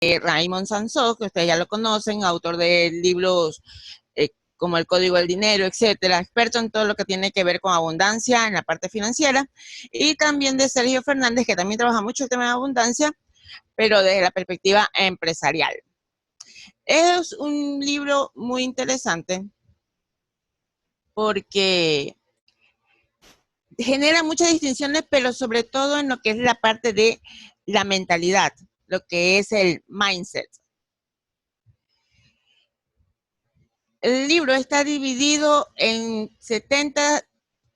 Raymond Sansó, que ustedes ya lo conocen, autor de libros como El Código del Dinero, etcétera, experto en todo lo que tiene que ver con abundancia en la parte financiera, y también de Sergio Fernández, que también trabaja mucho el tema de abundancia, pero desde la perspectiva empresarial. Es un libro muy interesante porque genera muchas distinciones, pero sobre todo en lo que es la parte de la mentalidad, lo que es el mindset. El libro está dividido en 70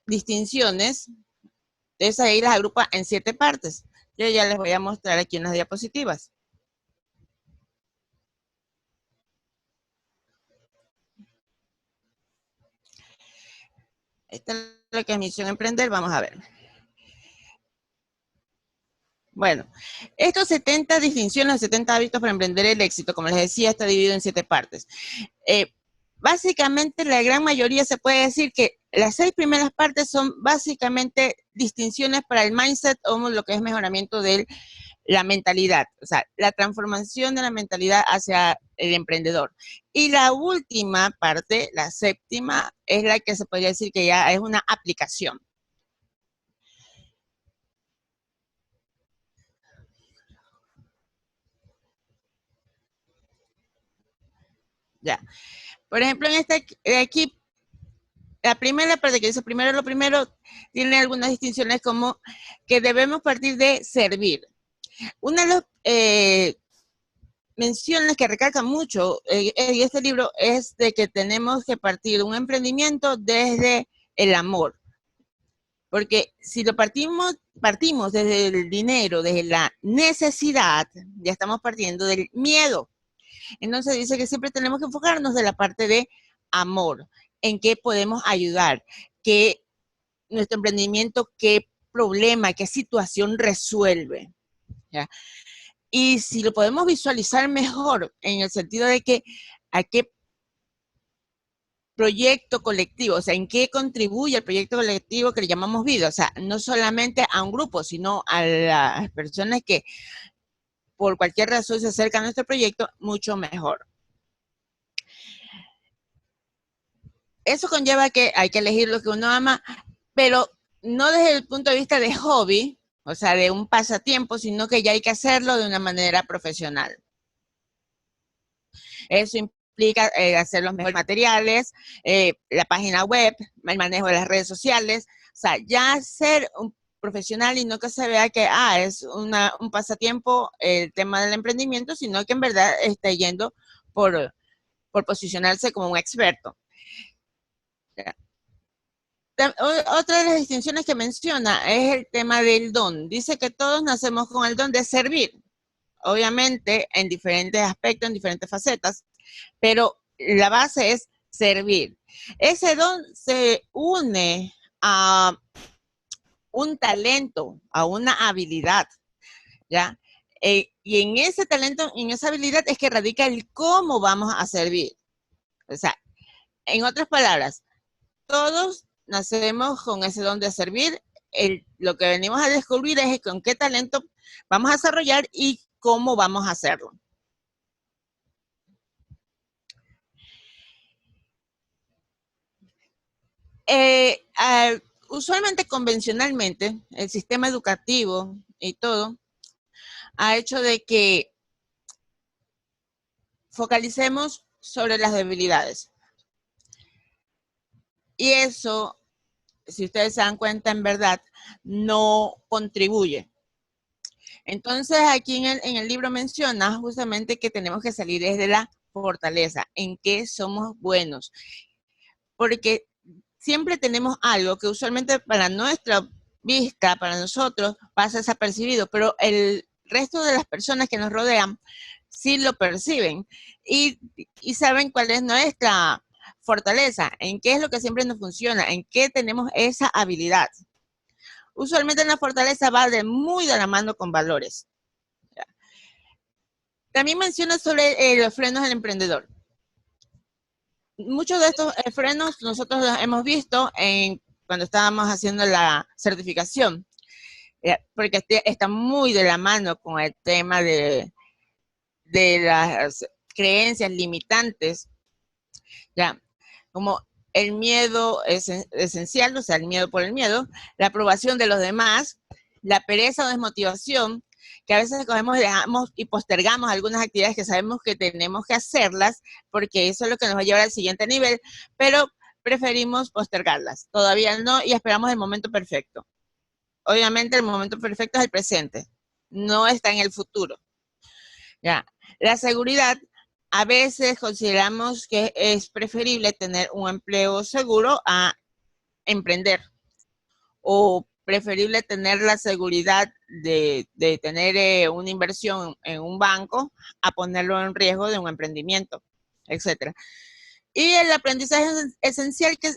distinciones, entonces ahí las agrupa en 7 partes. Yo ya les voy a mostrar aquí unas diapositivas. Esta es la que es Misión Emprender, vamos a ver. Bueno, estos 70 distinciones, 70 hábitos para emprender el éxito, como les decía, está dividido en 7 partes. Básicamente, la gran mayoría se puede decir que las 6 primeras partes son básicamente distinciones para el mindset o lo que es mejoramiento de la mentalidad, o sea, la transformación de la mentalidad hacia el emprendedor. Y la última parte, la 7ª, es la que se podría decir que ya es una aplicación. Ya. Por ejemplo, en esta aquí, la primera parte que dice primero lo primero, tiene algunas distinciones como que debemos partir de servir. Una de las menciones que recalca mucho en este libro es de que tenemos que partir un emprendimiento desde el amor. Porque si lo partimos desde el dinero, desde la necesidad, ya estamos partiendo del miedo. Entonces dice que siempre tenemos que enfocarnos de la parte de amor, en qué podemos ayudar, qué nuestro emprendimiento, qué problema, qué situación resuelve. ¿Ya? Y si lo podemos visualizar mejor en el sentido de que a qué proyecto colectivo, o sea, en qué contribuye el proyecto colectivo que le llamamos vida, o sea, no solamente a un grupo, sino a las personas que por cualquier razón se acercan a nuestro proyecto, mucho mejor. Eso conlleva que hay que elegir lo que uno ama, pero no desde el punto de vista de hobby, o sea, de un pasatiempo, sino que ya hay que hacerlo de una manera profesional. Eso implica hacer los mejores materiales, la página web, el manejo de las redes sociales, o sea, ya ser un profesional y no que se vea que es un pasatiempo el tema del emprendimiento, sino que en verdad está yendo por posicionarse como un experto. Otra de las distinciones que menciona es el tema del don. Dice que todos nacemos con el don de servir, obviamente en diferentes aspectos, en diferentes facetas, pero la base es servir. Ese don se une a un talento, a una habilidad, ¿ya? Y en ese talento, en esa habilidad es que radica el cómo vamos a servir. O sea, en otras palabras, todos nacemos con ese don de servir. Lo que venimos a descubrir es con qué talento vamos a desarrollar y cómo vamos a hacerlo. Usualmente, convencionalmente, el sistema educativo y todo ha hecho de que focalicemos sobre las debilidades. Y eso, si ustedes se dan cuenta, en verdad, no contribuye. Entonces, aquí en el libro menciona justamente que tenemos que salir desde la fortaleza, en qué somos buenos. Porque siempre tenemos algo que usualmente para nuestra vista, para nosotros, pasa desapercibido, pero el resto de las personas que nos rodean sí lo perciben y saben cuál es nuestra fortaleza, en qué es lo que siempre nos funciona, en qué tenemos esa habilidad. Usualmente la fortaleza va muy de la mano con valores. También menciona sobre los frenos del emprendedor. Muchos de estos frenos nosotros los hemos visto cuando estábamos haciendo la certificación, porque está muy de la mano con el tema de de las creencias limitantes, ya, como el miedo es esencial, o sea, el miedo por el miedo, la aprobación de los demás, la pereza o desmotivación, que a veces cogemos, dejamos y postergamos algunas actividades que sabemos que tenemos que hacerlas, porque eso es lo que nos va a llevar al siguiente nivel, pero preferimos postergarlas. Todavía no, y esperamos el momento perfecto. Obviamente el momento perfecto es el presente, no está en el futuro. Ya. La seguridad, a veces consideramos que es preferible tener un empleo seguro a emprender, o preferible tener la seguridad de tener una inversión en un banco a ponerlo en riesgo de un emprendimiento, etcétera. Y el aprendizaje esencial que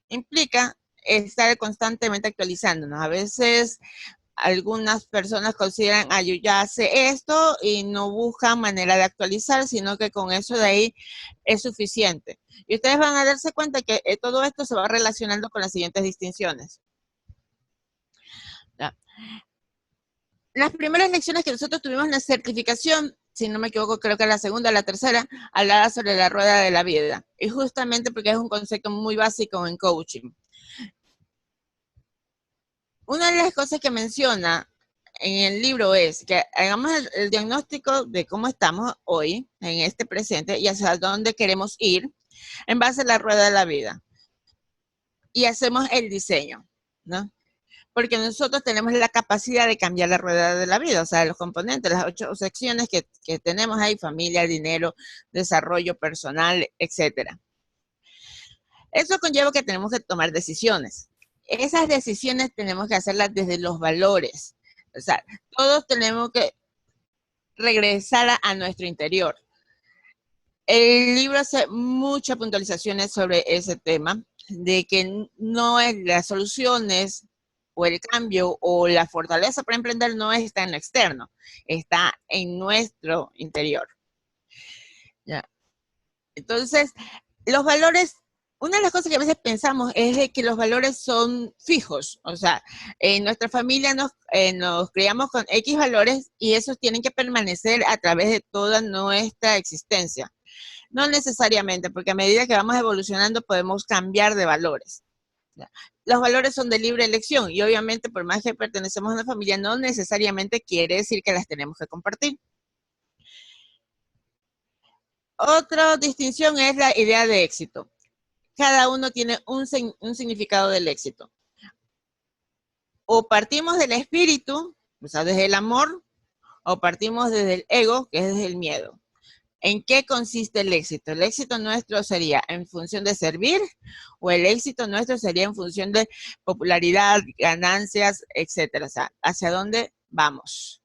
implica estar constantemente actualizándonos. A veces algunas personas consideran, yo ya sé esto y no buscan manera de actualizar, sino que con eso de ahí es suficiente. Y ustedes van a darse cuenta que todo esto se va relacionando con las siguientes distinciones. ¿Ya? Las primeras lecciones que nosotros tuvimos en la certificación, si no me equivoco, creo que la segunda o la tercera, hablaba sobre la rueda de la vida. Y justamente porque es un concepto muy básico en coaching. Una de las cosas que menciona en el libro es que hagamos el diagnóstico de cómo estamos hoy, en este presente, y hacia dónde queremos ir, en base a la rueda de la vida. Y hacemos el diseño, ¿no? Porque nosotros tenemos la capacidad de cambiar la rueda de la vida, o sea, los componentes, las 8 secciones que tenemos ahí, familia, dinero, desarrollo personal, etcétera. Eso conlleva que tenemos que tomar decisiones. Esas decisiones tenemos que hacerlas desde los valores. O sea, todos tenemos que regresar a nuestro interior. El libro hace muchas puntualizaciones sobre ese tema, de que no es las soluciones o el cambio o la fortaleza para emprender no está en lo externo, está en nuestro interior. ¿Ya? Entonces, los valores, una de las cosas que a veces pensamos es de que los valores son fijos, o sea, en nuestra familia nos criamos con X valores y esos tienen que permanecer a través de toda nuestra existencia. No necesariamente, porque a medida que vamos evolucionando podemos cambiar de valores. ¿Ya? Los valores son de libre elección y obviamente por más que pertenecemos a una familia no necesariamente quiere decir que las tenemos que compartir. Otra distinción es la idea de éxito. Cada uno tiene un significado del éxito. O partimos del espíritu, o sea, desde el amor, o partimos desde el ego, que es desde el miedo. ¿En qué consiste el éxito? El éxito nuestro sería en función de servir, o el éxito nuestro sería en función de popularidad, ganancias, etcétera. O sea, ¿hacia dónde vamos?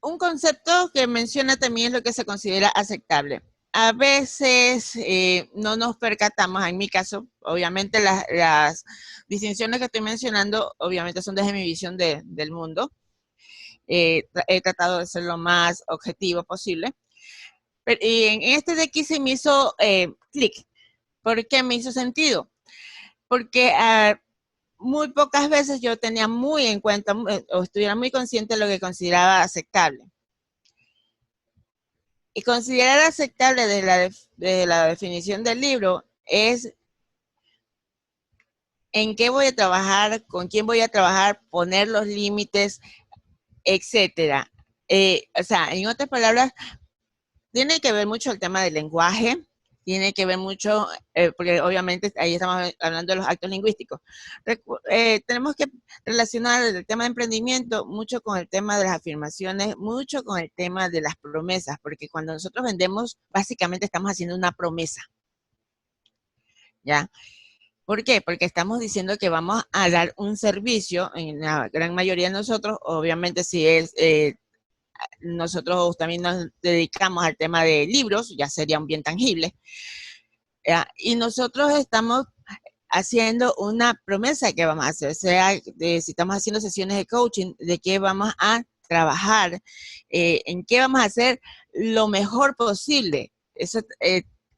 Un concepto que menciona también es lo que se considera aceptable. A veces no nos percatamos, en mi caso, obviamente las distinciones que estoy mencionando, obviamente son desde mi visión del mundo. He tratado de ser lo más objetivo posible. Pero, y en este de aquí se me hizo clic. ¿Por qué me hizo sentido? Porque muy pocas veces yo tenía muy en cuenta o estuviera muy consciente de lo que consideraba aceptable. Y considerar aceptable de la definición del libro es en qué voy a trabajar, con quién voy a trabajar, poner los límites, etcétera. O sea, en otras palabras, tiene que ver mucho el tema del lenguaje, tiene que ver mucho, porque obviamente ahí estamos hablando de los actos lingüísticos. Tenemos que relacionar el tema de emprendimiento mucho con el tema de las afirmaciones, mucho con el tema de las promesas, porque cuando nosotros vendemos, básicamente estamos haciendo una promesa. ¿Ya? ¿Por qué? Porque estamos diciendo que vamos a dar un servicio, en la gran mayoría de nosotros, obviamente si es... nosotros también nos dedicamos al tema de libros, ya sería un bien tangible, y nosotros estamos haciendo una promesa que vamos a hacer, sea si estamos haciendo sesiones de coaching, de qué vamos a trabajar, en qué vamos a hacer lo mejor posible. Eso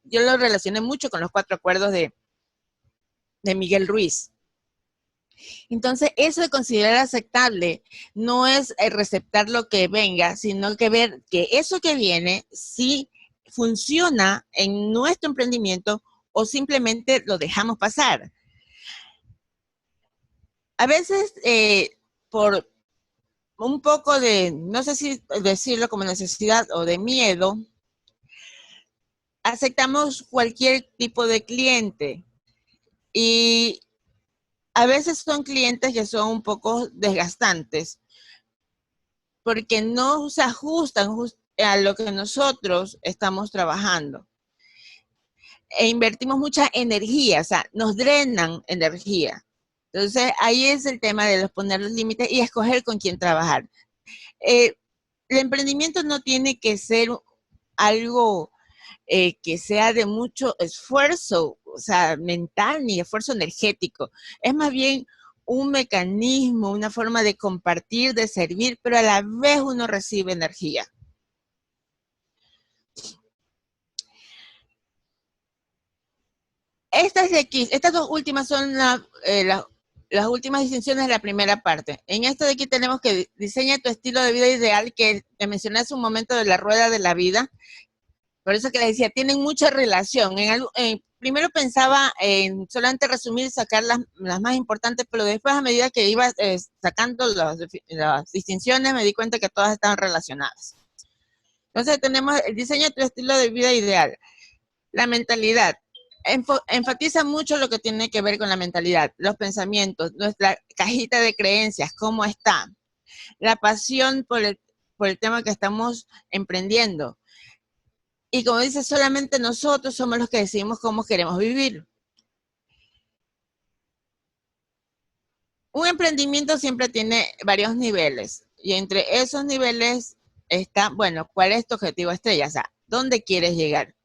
yo lo relacioné mucho con los 4 acuerdos de Miguel Ruiz. Entonces, eso de considerar aceptable no es receptar lo que venga, sino que ver que eso que viene sí funciona en nuestro emprendimiento o simplemente lo dejamos pasar. A veces, por un poco de, no sé si decirlo como necesidad o de miedo, aceptamos cualquier tipo de cliente y a veces son clientes que son un poco desgastantes porque no se ajustan a lo que nosotros estamos trabajando. E invertimos mucha energía, o sea, nos drenan energía. Entonces, ahí es el tema de poner los límites y escoger con quién trabajar. El emprendimiento no tiene que ser algo que sea de mucho esfuerzo, o sea, mental ni esfuerzo energético. Es más bien un mecanismo, una forma de compartir, de servir, pero a la vez uno recibe energía. Estas de aquí, estas dos últimas son las últimas distinciones de la primera parte. En esto de aquí tenemos que diseña tu estilo de vida ideal, que te mencioné hace un momento de la rueda de la vida. Por eso que les decía, tienen mucha relación. Primero pensaba en solamente resumir y sacar las más importantes, pero después a medida que iba sacando las distinciones me di cuenta que todas estaban relacionadas. Entonces tenemos el diseño de tu estilo de vida ideal. La mentalidad. Enfatiza mucho lo que tiene que ver con la mentalidad, los pensamientos, nuestra cajita de creencias, cómo está. La pasión por el tema que estamos emprendiendo. Y como dice, solamente nosotros somos los que decidimos cómo queremos vivir. Un emprendimiento siempre tiene varios niveles y entre esos niveles está, bueno, ¿cuál es tu objetivo estrella? O sea, ¿dónde quieres llegar?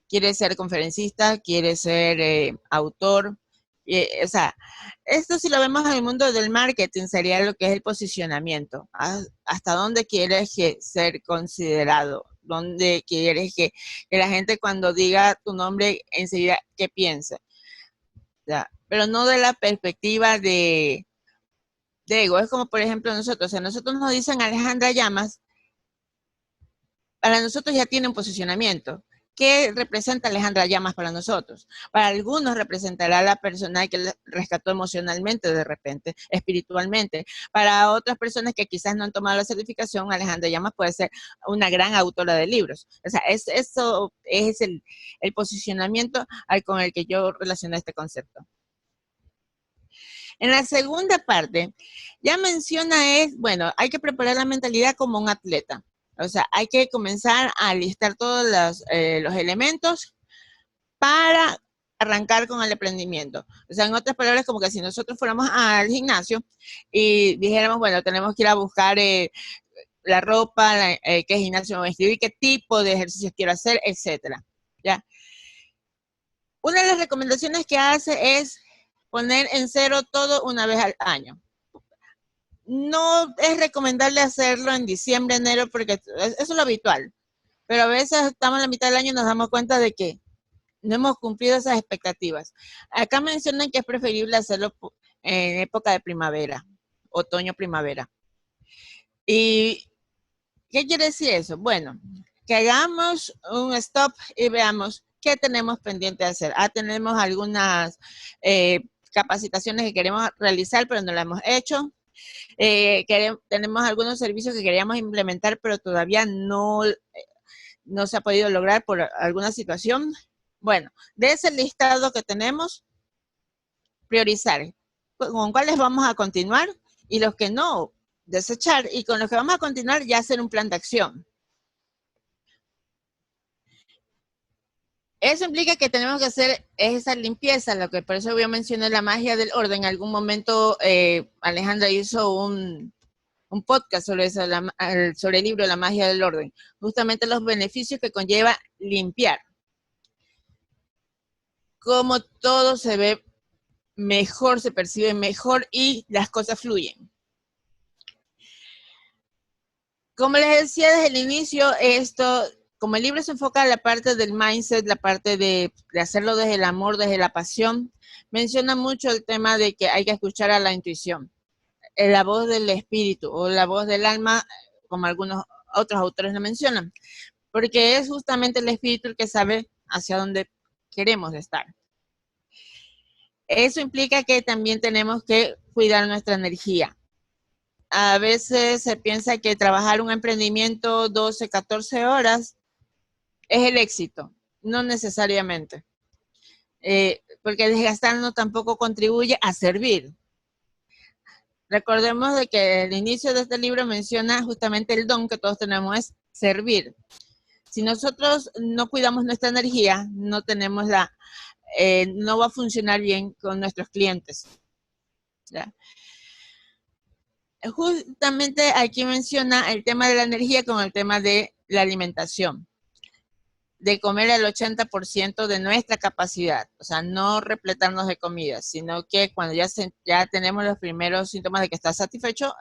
¿Quieres ser conferencista? ¿Quieres ser autor? O sea, esto si lo vemos en el mundo del marketing sería lo que es el posicionamiento. ¿Hasta dónde quieres ser considerado? ¿Dónde quieres que la gente cuando diga tu nombre enseguida que piense? ¿Ya? Pero no de la perspectiva de ego. Es como, por ejemplo, nosotros. O sea, nosotros nos dicen Alejandra Llamas, para nosotros ya tiene un posicionamiento. ¿Qué representa Alejandra Llamas para nosotros? Para algunos representará la persona que rescató emocionalmente de repente, espiritualmente. Para otras personas que quizás no han tomado la certificación, Alejandra Llamas puede ser una gran autora de libros. O sea, eso es el posicionamiento con el que yo relaciono este concepto. En la segunda parte, ya menciona bueno, hay que preparar la mentalidad como un atleta. O sea, hay que comenzar a listar todos los elementos para arrancar con el emprendimiento. O sea, en otras palabras, como que si nosotros fuéramos al gimnasio y dijéramos, bueno, tenemos que ir a buscar la ropa, qué gimnasio voy a escribir, qué tipo de ejercicios quiero hacer, etcétera. ¿Ya? Una de las recomendaciones que hace es poner en cero todo una vez al año. No es recomendable hacerlo en diciembre, enero, porque eso es lo habitual. Pero a veces estamos en la mitad del año y nos damos cuenta de que no hemos cumplido esas expectativas. Acá mencionan que es preferible hacerlo en época de primavera, otoño-primavera. ¿Y qué quiere decir eso? Bueno, que hagamos un stop y veamos qué tenemos pendiente de hacer. Tenemos algunas capacitaciones que queremos realizar, pero no las hemos hecho. Tenemos algunos servicios que queríamos implementar, pero todavía no se ha podido lograr por alguna situación. Bueno, de ese listado que tenemos, priorizar con cuáles vamos a continuar y los que no, desechar, y con los que vamos a continuar ya hacer un plan de acción. Eso implica que tenemos que hacer esa limpieza, lo que por eso yo mencioné la magia del orden. En algún momento Alejandra hizo un podcast sobre eso, sobre el libro La magia del orden, justamente los beneficios que conlleva limpiar. Cómo todo se ve mejor, se percibe mejor y las cosas fluyen. Como les decía desde el inicio, esto como el libro se enfoca en la parte del mindset, la parte de hacerlo desde el amor, desde la pasión, menciona mucho el tema de que hay que escuchar a la intuición, la voz del espíritu o la voz del alma, como algunos otros autores lo mencionan, porque es justamente el espíritu el que sabe hacia dónde queremos estar. Eso implica que también tenemos que cuidar nuestra energía. A veces se piensa que trabajar un emprendimiento 12, 14 horas es el éxito. No necesariamente. Porque desgastarnos tampoco contribuye a servir. Recordemos de que el inicio de este libro menciona justamente el don que todos tenemos es servir. Si nosotros no cuidamos nuestra energía, no tenemos no va a funcionar bien con nuestros clientes. ¿Ya? Justamente aquí menciona el tema de la energía con el tema de la alimentación, de comer el 80% de nuestra capacidad, o sea, no repletarnos de comida, sino que cuando ya tenemos los primeros síntomas de que está satisfecho,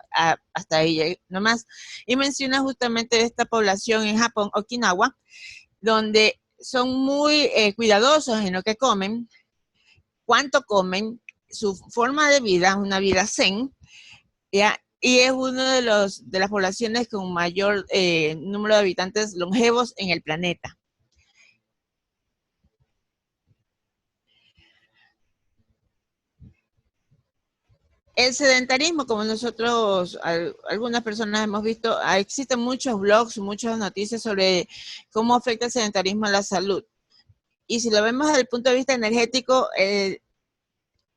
hasta ahí nomás. Y menciona justamente esta población en Japón, Okinawa, donde son muy cuidadosos en lo que comen, cuánto comen, su forma de vida, una vida zen, ¿ya? Y es uno de las poblaciones con mayor número de habitantes longevos en el planeta. El sedentarismo, como nosotros, algunas personas hemos visto, existen muchos blogs, muchas noticias sobre cómo afecta el sedentarismo a la salud. Y si lo vemos desde el punto de vista energético,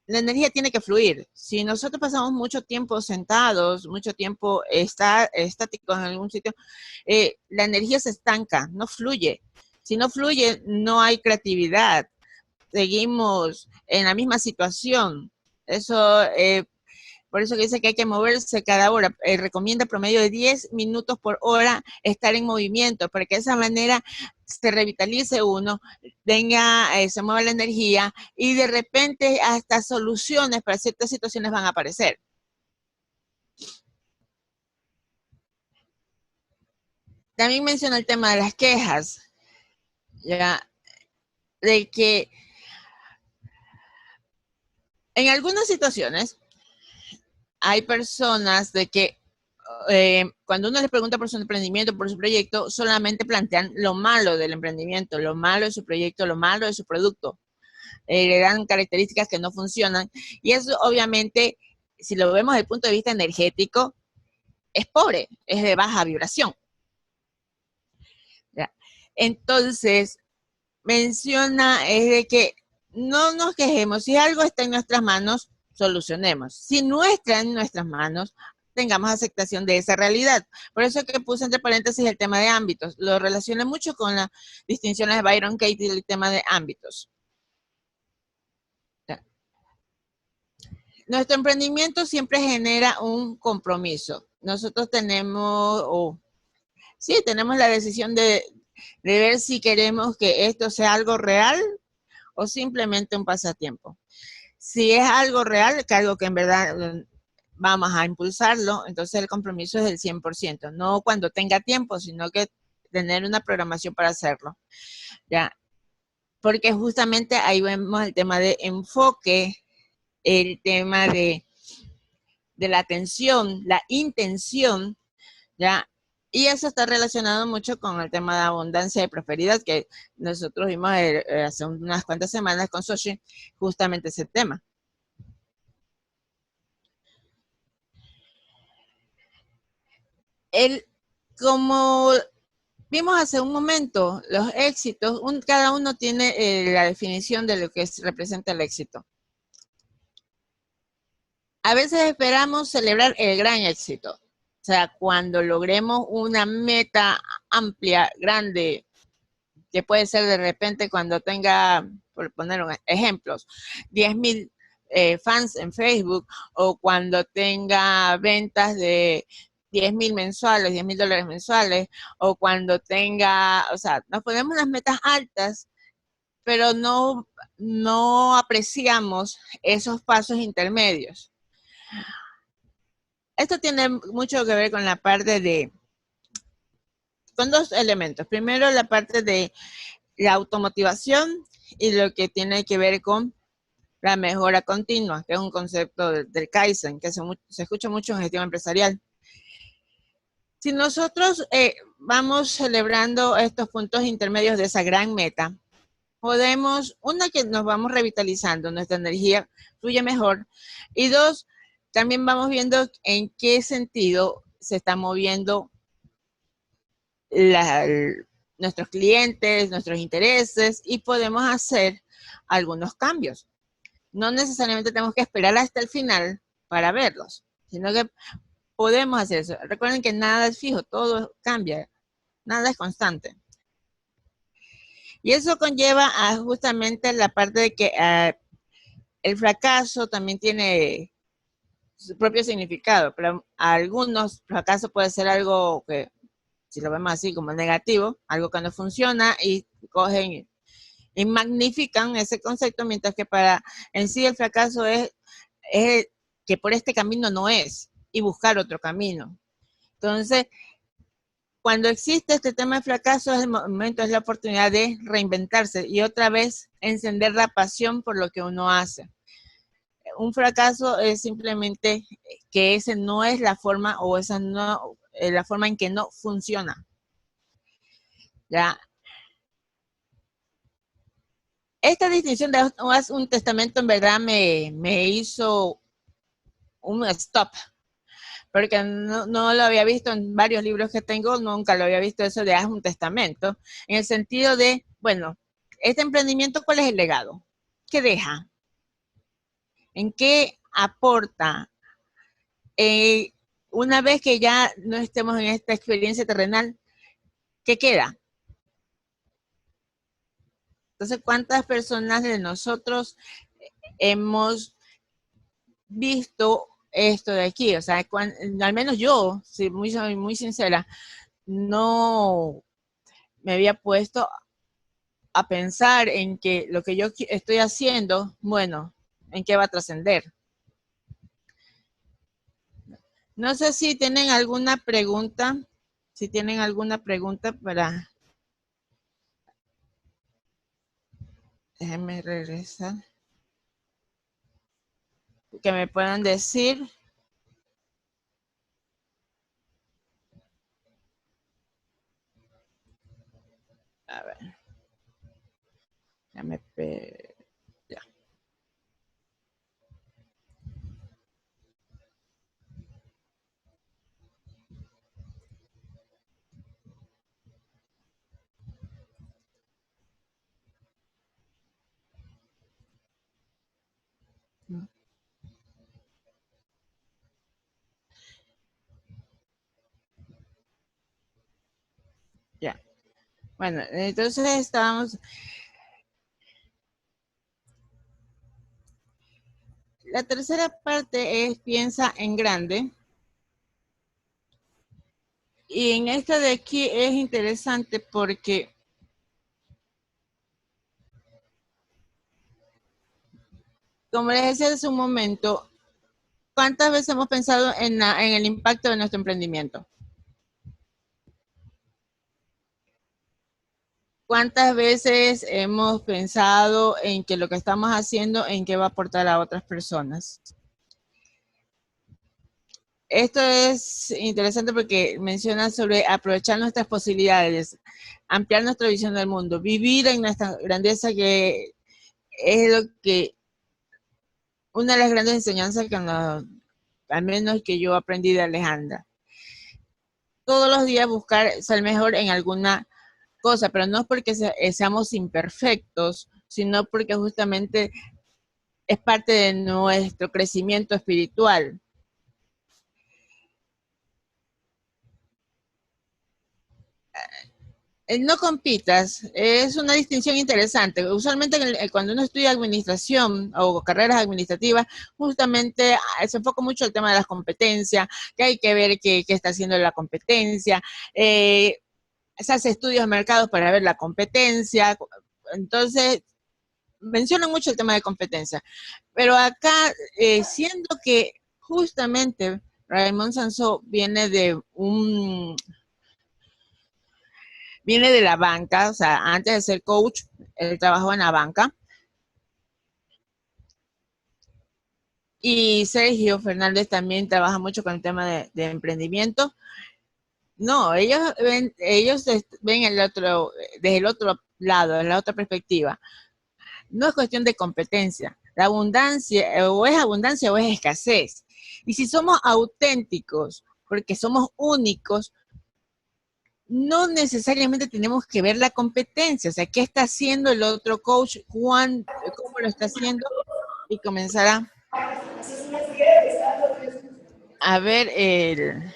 la energía tiene que fluir. Si nosotros pasamos mucho tiempo sentados, mucho tiempo estáticos en algún sitio, la energía se estanca, no fluye. Si no fluye, no hay creatividad. Seguimos en la misma situación. Eso, por eso que dice que hay que moverse cada hora. Recomienda promedio de 10 minutos por hora estar en movimiento, para que de esa manera se revitalice uno, se mueva la energía y de repente hasta soluciones para ciertas situaciones van a aparecer. También menciona el tema de las quejas, ya, de que en algunas situaciones hay personas de que cuando uno les pregunta por su emprendimiento, por su proyecto, solamente plantean lo malo del emprendimiento, lo malo de su proyecto, lo malo de su producto. Le dan características que no funcionan. Y eso obviamente, si lo vemos desde el punto de vista energético, es pobre, es de baja vibración. ¿Ya? Entonces, menciona es de que no nos quejemos. Si algo está en nuestras manos, solucionemos. Si no está en nuestras manos, tengamos aceptación de esa realidad. Por eso que puse entre paréntesis el tema de ámbitos. Lo relaciona mucho con las distinciones de Byron Katie y el tema de ámbitos. Nuestro emprendimiento siempre genera un compromiso. Nosotros tenemos, sí, tenemos la decisión de ver si queremos que esto sea algo real o simplemente un pasatiempo. Si es algo real, que algo que en verdad vamos a impulsarlo, entonces el compromiso es del 100%, no cuando tenga tiempo, sino que tener una programación para hacerlo, ¿ya? Porque justamente ahí vemos el tema de enfoque, el tema de la atención, la intención, ¿ya? Y eso está relacionado mucho con el tema de abundancia y prosperidad que nosotros vimos hace unas cuantas semanas con Soshi, justamente ese tema. Como vimos hace un momento, los éxitos, cada uno tiene la definición de lo que representa el éxito. A veces esperamos celebrar el gran éxito, o sea, cuando logremos una meta amplia, grande, que puede ser de repente cuando tenga, por poner ejemplos, 10,000 fans en Facebook, o cuando tenga ventas de 10,000 mensuales, $10,000 mensuales, o cuando tenga, o sea, nos ponemos las metas altas, pero no apreciamos esos pasos intermedios. Esto tiene mucho que ver con la parte de con dos elementos. Primero, la parte de la automotivación y lo que tiene que ver con la mejora continua, que es un concepto del Kaizen, que se escucha mucho en gestión empresarial. Si nosotros vamos celebrando estos puntos intermedios de esa gran meta, podemos, una, que nos vamos revitalizando, nuestra energía fluye mejor, y dos, también vamos viendo en qué sentido se está moviendo nuestros clientes, nuestros intereses, y podemos hacer algunos cambios. No necesariamente tenemos que esperar hasta el final para verlos, sino que podemos hacer eso. Recuerden que nada es fijo, todo cambia, nada es constante. Y eso conlleva a justamente la parte de que el fracaso también tiene su propio significado, pero a algunos fracaso puede ser algo que, si lo vemos así como negativo, algo que no funciona, y cogen y magnifican ese concepto, mientras que para en sí el fracaso es que por este camino no es, y buscar otro camino. Entonces, cuando existe este tema de fracaso, es el momento, es la oportunidad de reinventarse y otra vez encender la pasión por lo que uno hace. Un fracaso es simplemente que ese no es la forma, o esa no la forma en que no funciona. ¿Ya? Esta distinción de un testamento en verdad me hizo un stop, porque no lo había visto en varios libros que tengo, nunca lo había visto eso de haz un testamento, en el sentido de, bueno, este emprendimiento, ¿cuál es el legado? ¿Qué deja? ¿En qué aporta? Una vez que ya no estemos en esta experiencia terrenal, ¿qué queda? Entonces, ¿cuántas personas de nosotros hemos visto esto de aquí? O sea, al menos yo, si soy muy sincera, no me había puesto a pensar en que lo que yo estoy haciendo, bueno, ¿en qué va a trascender? No sé si tienen alguna pregunta, para... Déjenme regresar. Que me puedan decir. A ver. Ya me... Ya. Ya. Bueno, entonces estábamos... La tercera parte es piensa en grande. Y en esta de aquí es interesante porque, como les decía hace un momento, ¿cuántas veces hemos pensado en el impacto de nuestro emprendimiento? ¿Cuántas veces hemos pensado en que lo que estamos haciendo, en qué va a aportar a otras personas? Esto es interesante porque menciona sobre aprovechar nuestras posibilidades, ampliar nuestra visión del mundo, vivir en nuestra grandeza, que es lo que, una de las grandes enseñanzas que al menos que yo aprendí de Alejandra. Todos los días buscar ser mejor en alguna cosa, pero no porque seamos imperfectos, sino porque justamente es parte de nuestro crecimiento espiritual. No compitas es una distinción interesante. Usualmente cuando uno estudia administración o carreras administrativas, justamente se enfoca mucho el tema de las competencias, que hay que ver qué está haciendo la competencia. Se hace estudios de mercados para ver la competencia. Entonces, mencionan mucho el tema de competencia. Pero acá, siendo que justamente Raymond Sansó viene de viene de la banca, o sea, antes de ser coach, él trabajó en la banca. Y Sergio Fernández también trabaja mucho con el tema de emprendimiento. No, ellos ven desde el otro lado, de la otra perspectiva. No es cuestión de competencia. La abundancia, o es abundancia o es escasez. Y si somos auténticos, porque somos únicos, no necesariamente tenemos que ver la competencia. O sea, ¿qué está haciendo el otro coach? ¿Cómo lo está haciendo? Y comenzar a ver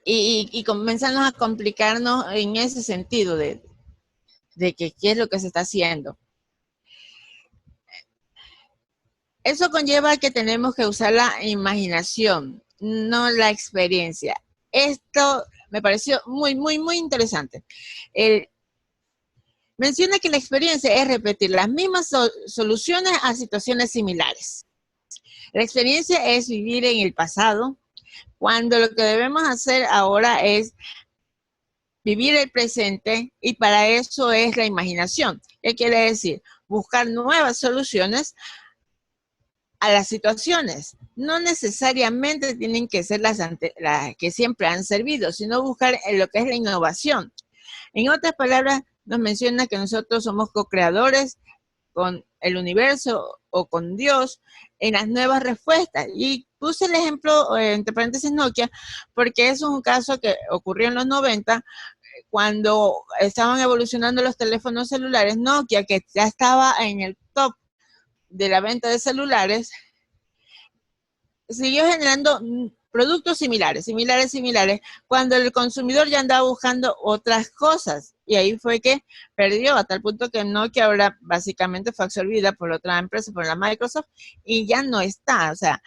y comenzarnos a complicarnos en ese sentido de que qué es lo que se está haciendo. Eso conlleva que tenemos que usar la imaginación, no la experiencia. Esto me pareció muy, muy, muy interesante. Menciona que la experiencia es repetir las mismas soluciones a situaciones similares. La experiencia es vivir en el pasado, cuando lo que debemos hacer ahora es vivir el presente, y para eso es la imaginación. ¿Qué quiere decir? Buscar nuevas soluciones a las situaciones. No necesariamente tienen que ser las que siempre han servido, sino buscar en lo que es la innovación. En otras palabras, nos menciona que nosotros somos co-creadores con el universo o con Dios en las nuevas respuestas. Y puse el ejemplo, entre paréntesis, Nokia, porque eso es un caso que ocurrió en los 90, cuando estaban evolucionando los teléfonos celulares. Nokia, que ya estaba en el top de la venta de celulares, siguió generando productos similares, cuando el consumidor ya andaba buscando otras cosas. Y ahí fue que perdió, a tal punto que Nokia ahora básicamente fue absorbida por otra empresa, por la Microsoft, y ya no está. O sea,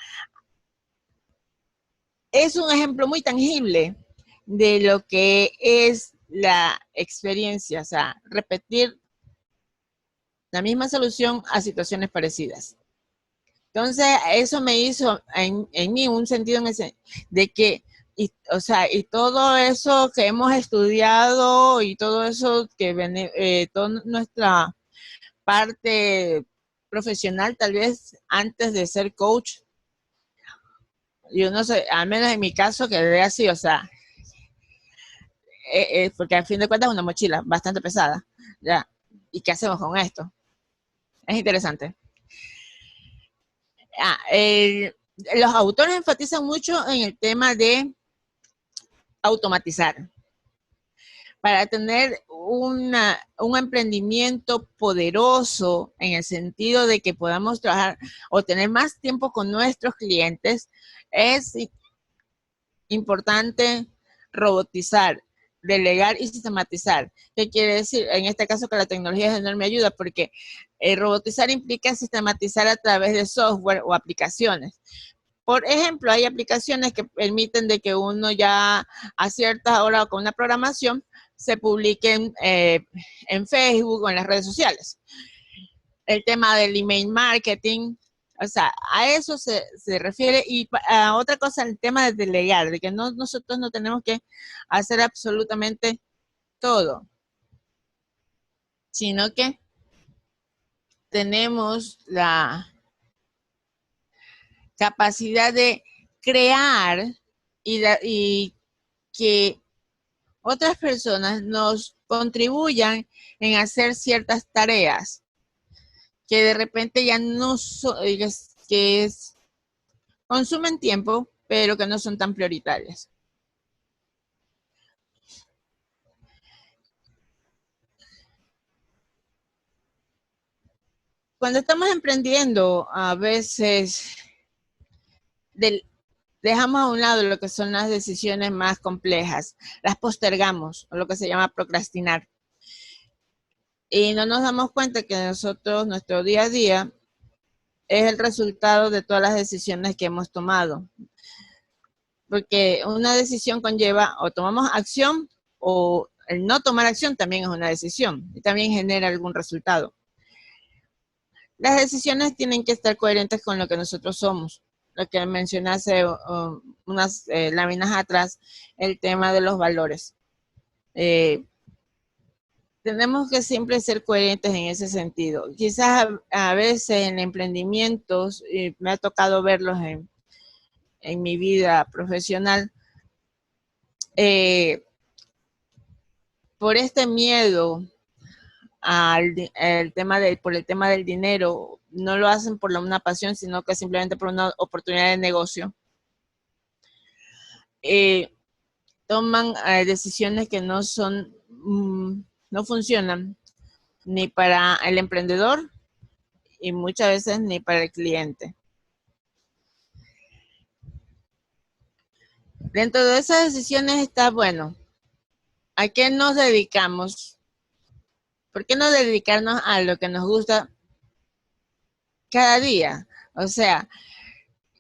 es un ejemplo muy tangible de lo que es la experiencia, o sea, repetir la misma solución a situaciones parecidas. Entonces, eso me hizo en mí un sentido de que, o sea, y todo eso que hemos estudiado y todo eso que toda nuestra parte profesional, tal vez antes de ser coach, yo no sé, al menos en mi caso, que vea así, o sea, porque al fin de cuentas es una mochila bastante pesada, ¿ya? ¿Y qué hacemos con esto? Es interesante. Los autores enfatizan mucho en el tema de automatizar para tener un emprendimiento poderoso, en el sentido de que podamos trabajar o tener más tiempo con nuestros clientes. Es importante robotizar, delegar y sistematizar. ¿Qué quiere decir? En este caso, que la tecnología es de enorme ayuda, porque robotizar implica sistematizar a través de software o aplicaciones. Por ejemplo, hay aplicaciones que permiten de que uno ya a cierta hora con una programación se publiquen en Facebook o en las redes sociales. El tema del email marketing, o sea, a eso se refiere. Y a otra cosa, el tema de delegar, de que nosotros no tenemos que hacer absolutamente todo, sino que tenemos la capacidad de crear y que otras personas nos contribuyan en hacer ciertas tareas que de repente ya no son, consumen tiempo, pero que no son tan prioritarias. Cuando estamos emprendiendo, a veces dejamos a un lado lo que son las decisiones más complejas, las postergamos, o lo que se llama procrastinar. Y no nos damos cuenta que nosotros, nuestro día a día, es el resultado de todas las decisiones que hemos tomado. Porque una decisión conlleva o tomamos acción, o el no tomar acción también es una decisión y también genera algún resultado. Las decisiones tienen que estar coherentes con lo que nosotros somos. Lo que mencioné hace unas láminas atrás, el tema de los valores. tenemos que siempre ser coherentes en ese sentido. Quizás a veces en emprendimientos, me ha tocado verlos en mi vida profesional, por este miedo por el tema del dinero, no lo hacen por una pasión, sino que simplemente por una oportunidad de negocio. Toman decisiones que no son, no funcionan ni para el emprendedor y muchas veces ni para el cliente. Dentro de esas decisiones está, bueno, ¿a qué nos dedicamos? ¿Por qué no dedicarnos a lo que nos gusta cada día? O sea,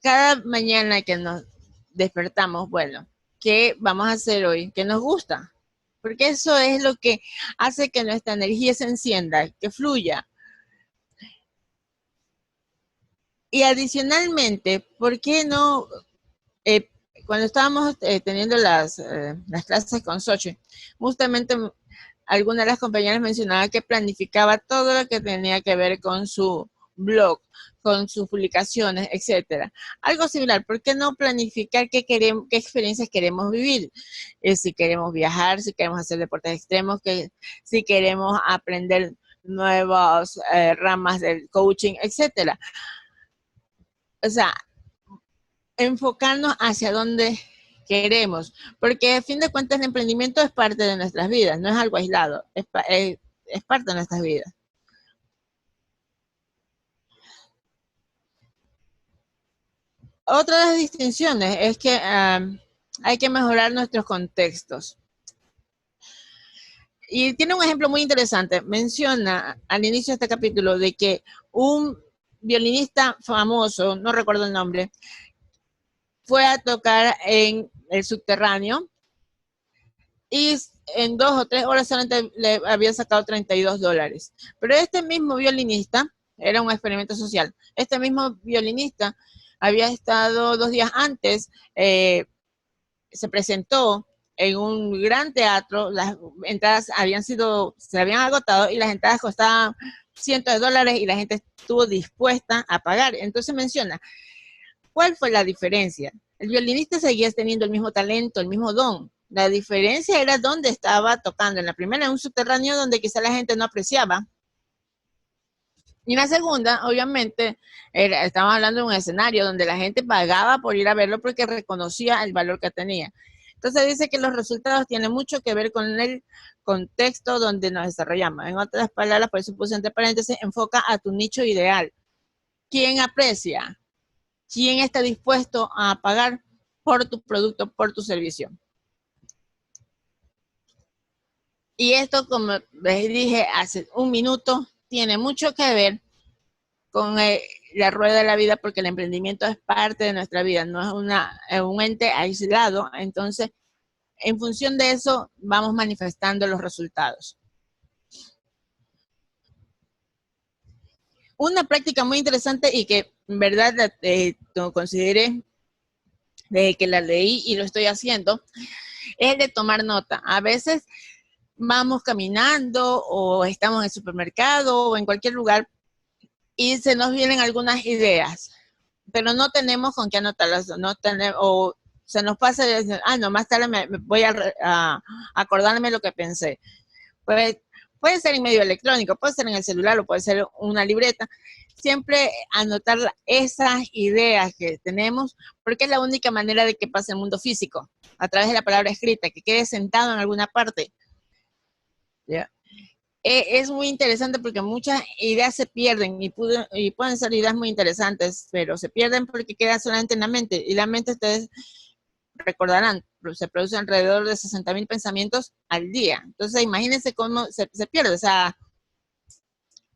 cada mañana que nos despertamos, bueno, ¿qué vamos a hacer hoy? ¿Qué nos gusta? Porque eso es lo que hace que nuestra energía se encienda, que fluya. Y adicionalmente, ¿por qué no? Cuando estábamos teniendo las clases con Xochitl, justamente alguna de las compañeras mencionaba que planificaba todo lo que tenía que ver con su blog, con sus publicaciones, etcétera. Algo similar, ¿por qué no planificar qué experiencias queremos vivir? Si queremos viajar, si queremos hacer deportes extremos, si queremos aprender nuevas ramas del coaching, etcétera. O sea, enfocarnos hacia dónde queremos, porque a fin de cuentas el emprendimiento es parte de nuestras vidas, no es algo aislado, es parte de nuestras vidas. Otra de las distinciones es que hay que mejorar nuestros contextos. Y tiene un ejemplo muy interesante. Menciona al inicio de este capítulo de que un violinista famoso, no recuerdo el nombre, fue a tocar en el subterráneo y en 2 o 3 horas solamente le había sacado $32. Pero este mismo violinista, era un experimento social, este mismo violinista había estado 2 días antes, se presentó en un gran teatro, las entradas se habían agotado y las entradas costaban cientos de dólares y la gente estuvo dispuesta a pagar. Entonces menciona, ¿cuál fue la diferencia? El violinista seguía teniendo el mismo talento, el mismo don. La diferencia era dónde estaba tocando. En la primera, en un subterráneo donde quizá la gente no apreciaba. Y en la segunda, obviamente, estamos hablando de un escenario donde la gente pagaba por ir a verlo porque reconocía el valor que tenía. Entonces dice que los resultados tienen mucho que ver con el contexto donde nos desarrollamos. En otras palabras, por eso puse entre paréntesis, enfoca a tu nicho ideal. ¿Quién aprecia? ¿Quién está dispuesto a pagar por tu producto, por tu servicio? Y esto, como les dije hace un minuto, tiene mucho que ver con la rueda de la vida, porque el emprendimiento es parte de nuestra vida, no es un ente aislado. Entonces, en función de eso, vamos manifestando los resultados. Una práctica muy interesante y que en verdad lo consideré desde que la leí y lo estoy haciendo, es el de tomar nota. A veces vamos caminando o estamos en el supermercado o en cualquier lugar y se nos vienen algunas ideas, pero no tenemos con qué anotarlas, no tenemos, o se nos pasa y decir, no, más tarde me voy a acordarme lo que pensé. Pues, puede ser en medio electrónico, puede ser en el celular o puede ser una libreta. Siempre anotar esas ideas que tenemos, porque es la única manera de que pase el mundo físico, a través de la palabra escrita, que quede sentado en alguna parte. ¿Ya? Es muy interesante porque muchas ideas se pierden y pueden ser ideas muy interesantes, pero se pierden porque quedan solamente en la mente. Y la mente, ustedes recordarán, se producen alrededor de 60,000 pensamientos al día. Entonces, imagínense cómo se pierde, o sea,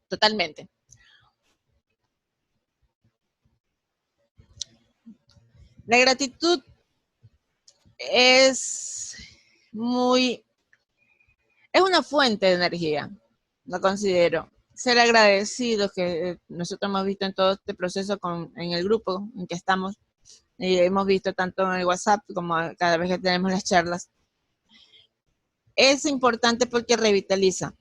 totalmente. La gratitud es una fuente de energía, lo considero. Ser agradecidos, que nosotros hemos visto en todo este proceso en el grupo en que estamos, y hemos visto tanto en el WhatsApp como cada vez que tenemos las charlas. Es importante porque revitaliza.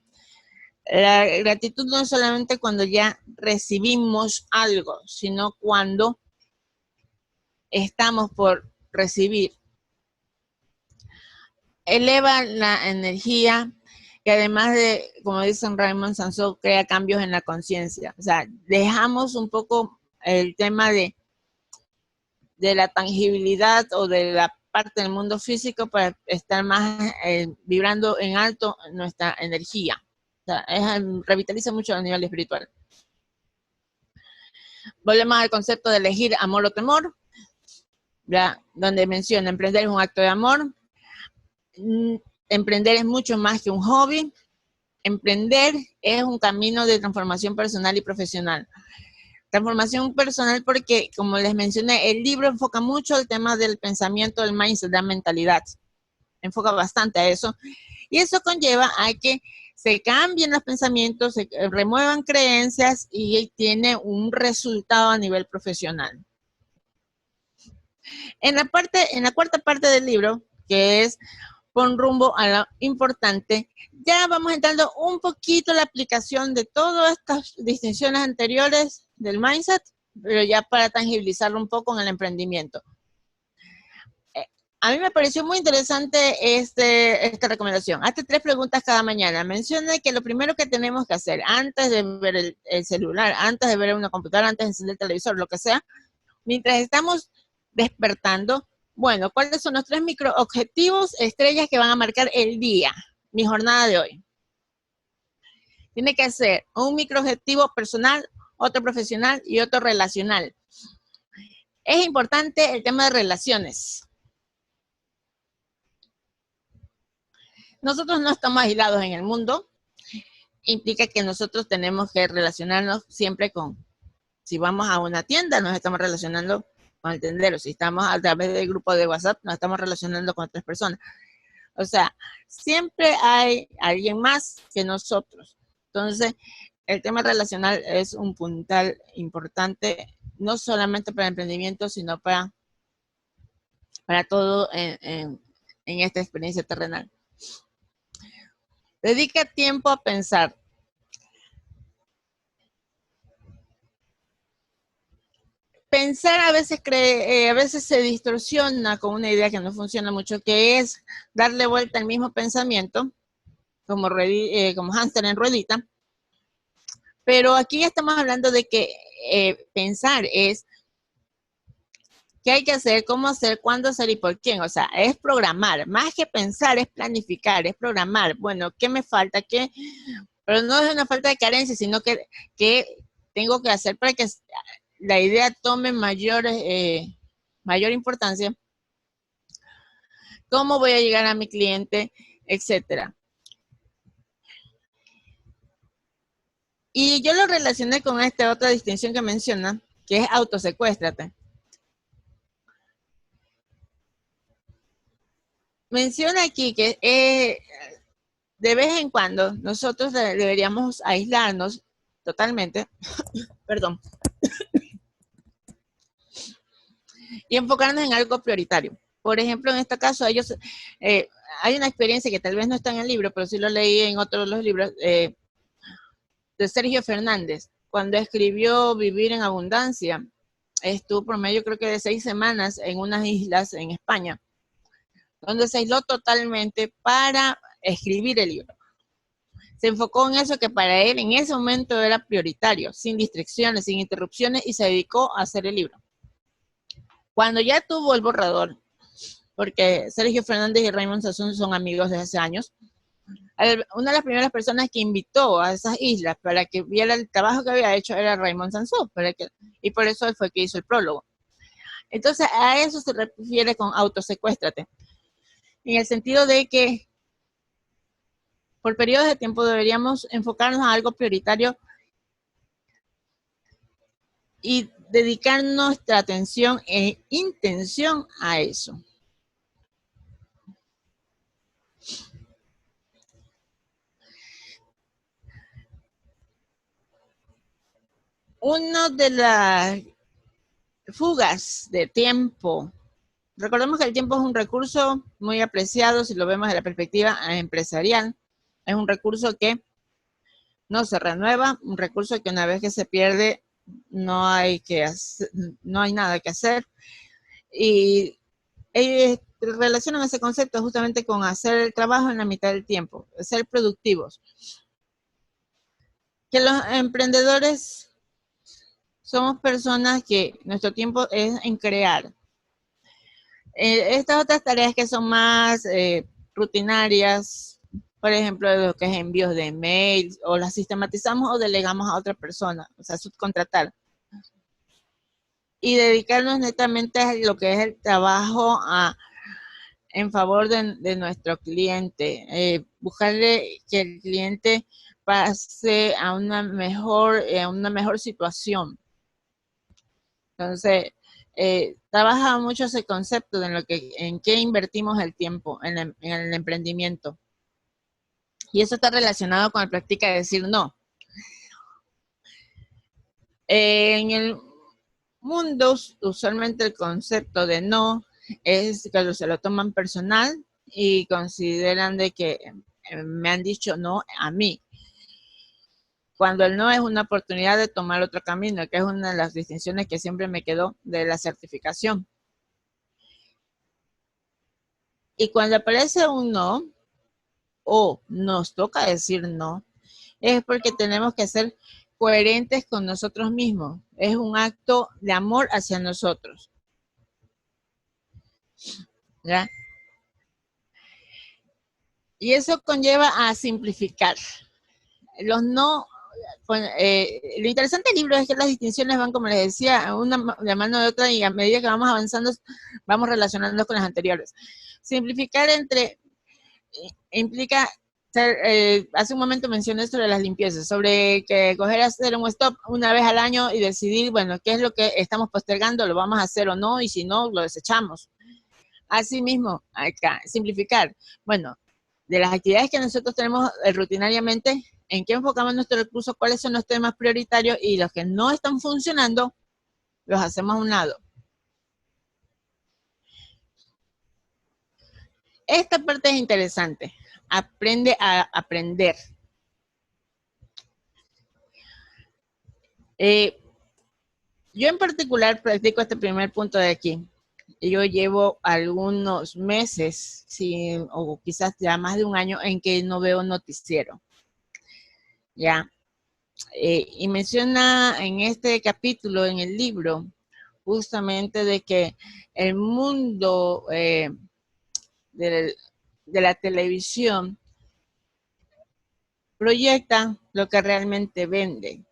La gratitud no es solamente cuando ya recibimos algo, sino cuando estamos por recibir. Eleva la energía y además de, como dicen Raymond Sansó, crea cambios en la conciencia. O sea, dejamos un poco el tema de la tangibilidad o de la parte del mundo físico para estar más vibrando en alto nuestra energía. O sea, revitaliza mucho a nivel espiritual. Volvemos al concepto de elegir amor o temor, ¿ya? Donde menciona emprender es un acto de amor. Emprender es mucho más que un hobby. Emprender es un camino de transformación personal y profesional. Transformación personal porque, como les mencioné, el libro enfoca mucho el tema del pensamiento, del mindset, de la mentalidad. Enfoca bastante a eso. Y eso conlleva a que se cambien los pensamientos, se remuevan creencias y tiene un resultado a nivel profesional. En la cuarta parte del libro, que es Pon rumbo a lo importante, ya vamos entrando un poquito en la aplicación de todas estas distinciones anteriores del mindset, pero ya para tangibilizarlo un poco en el emprendimiento. A mí me pareció muy interesante esta recomendación. Hazte 3 preguntas cada mañana. Menciona que lo primero que tenemos que hacer antes de ver el celular, antes de ver una computadora, antes de encender el televisor, lo que sea, mientras estamos despertando, bueno, ¿cuáles son los 3 micro objetivos, estrellas que van a marcar el día, mi jornada de hoy? Tiene que ser un micro objetivo personal, otro profesional y otro relacional. Es importante el tema de relaciones. Nosotros no estamos aislados en el mundo. Implica que nosotros tenemos que relacionarnos siempre con, si vamos a una tienda, nos estamos relacionando con el tendero. Si estamos a través del grupo de WhatsApp, nos estamos relacionando con otras personas. O sea, siempre hay alguien más que nosotros. Entonces, el tema relacional es un puntal importante, no solamente para el emprendimiento, sino para todo en esta experiencia terrenal. Dedica tiempo a pensar. Pensar a veces se distorsiona con una idea que no funciona mucho, que es darle vuelta al mismo pensamiento, como hámster en ruedita. Pero aquí estamos hablando de que pensar es qué hay que hacer, cómo hacer, cuándo hacer y por quién. O sea, es programar. Más que pensar, es planificar, es programar. Bueno, ¿qué me falta? ¿Qué? Pero no es una falta de carencia, sino que tengo que hacer para que la idea tome mayor importancia. ¿Cómo voy a llegar a mi cliente? Etcétera. Y yo lo relacioné con esta otra distinción que menciona, que es autosecuéstrate. Menciona aquí que de vez en cuando nosotros deberíamos aislarnos totalmente, perdón, y enfocarnos en algo prioritario. Por ejemplo, en este caso, ellos, hay una experiencia que tal vez no está en el libro, pero sí lo leí en otros de los libros, de Sergio Fernández, cuando escribió Vivir en Abundancia. Estuvo por medio, creo que de 6 semanas en unas islas en España, donde se aisló totalmente para escribir el libro. Se enfocó en eso que para él en ese momento era prioritario, sin distracciones, sin interrupciones, y se dedicó a hacer el libro. Cuando ya tuvo el borrador, porque Sergio Fernández y Raymond Sassoon son amigos desde hace años, una de las primeras personas que invitó a esas islas para que viera el trabajo que había hecho era Raymond Sassoon, y por eso él fue que hizo el prólogo. Entonces, a eso se refiere con autosecuéstrate, en el sentido de que por periodos de tiempo deberíamos enfocarnos a algo prioritario y dedicar nuestra atención e intención a eso. Una de las fugas de tiempo recordemos que el tiempo es un recurso muy apreciado si lo vemos desde la perspectiva empresarial. Es un recurso que no se renueva, un recurso que una vez que se pierde no hay nada que hacer. Y relacionan ese concepto justamente con hacer el trabajo en la mitad del tiempo, ser productivos. Que los emprendedores somos personas que nuestro tiempo es en crear. Estas otras tareas que son más rutinarias, por ejemplo, lo que es envíos de mails, o las sistematizamos o delegamos a otra persona, o sea, subcontratar. Y dedicarnos netamente a lo que es el trabajo en favor de nuestro cliente, buscarle que el cliente pase a una mejor situación. Entonces, trabaja mucho ese concepto de en qué invertimos el tiempo en el emprendimiento. Y eso está relacionado con la práctica de decir no. En el mundo, usualmente el concepto de no es que se lo toman personal y consideran de que me han dicho no a mí. Cuando el no es una oportunidad de tomar otro camino, que es una de las distinciones que siempre me quedó de la certificación. Y cuando aparece un no, o nos toca decir no, es porque tenemos que ser coherentes con nosotros mismos. Es un acto de amor hacia nosotros. ¿Ya? Y eso conlleva a simplificar. Los no, lo interesante del libro es que las distinciones van, como les decía, una de mano de otra, y a medida que vamos avanzando, vamos relacionándonos con las anteriores. Simplificar implica hace un momento mencioné sobre las limpiezas, sobre que coger hacer un stop una vez al año y decidir, bueno, qué es lo que estamos postergando, lo vamos a hacer o no, y si no, lo desechamos. Asimismo, acá, simplificar. Bueno, de las actividades que nosotros tenemos rutinariamente, ¿en qué enfocamos nuestro recurso? ¿Cuáles son los temas prioritarios? Y los que no están funcionando, los hacemos a un lado. Esta parte es interesante. Aprende a aprender. Yo en particular practico este primer punto de aquí. Yo llevo algunos meses, sí, o quizás ya más de un año, en que no veo noticiero. ¿Ya? Y menciona en este capítulo, en el libro, justamente de que el mundo de la televisión proyecta lo que realmente vende.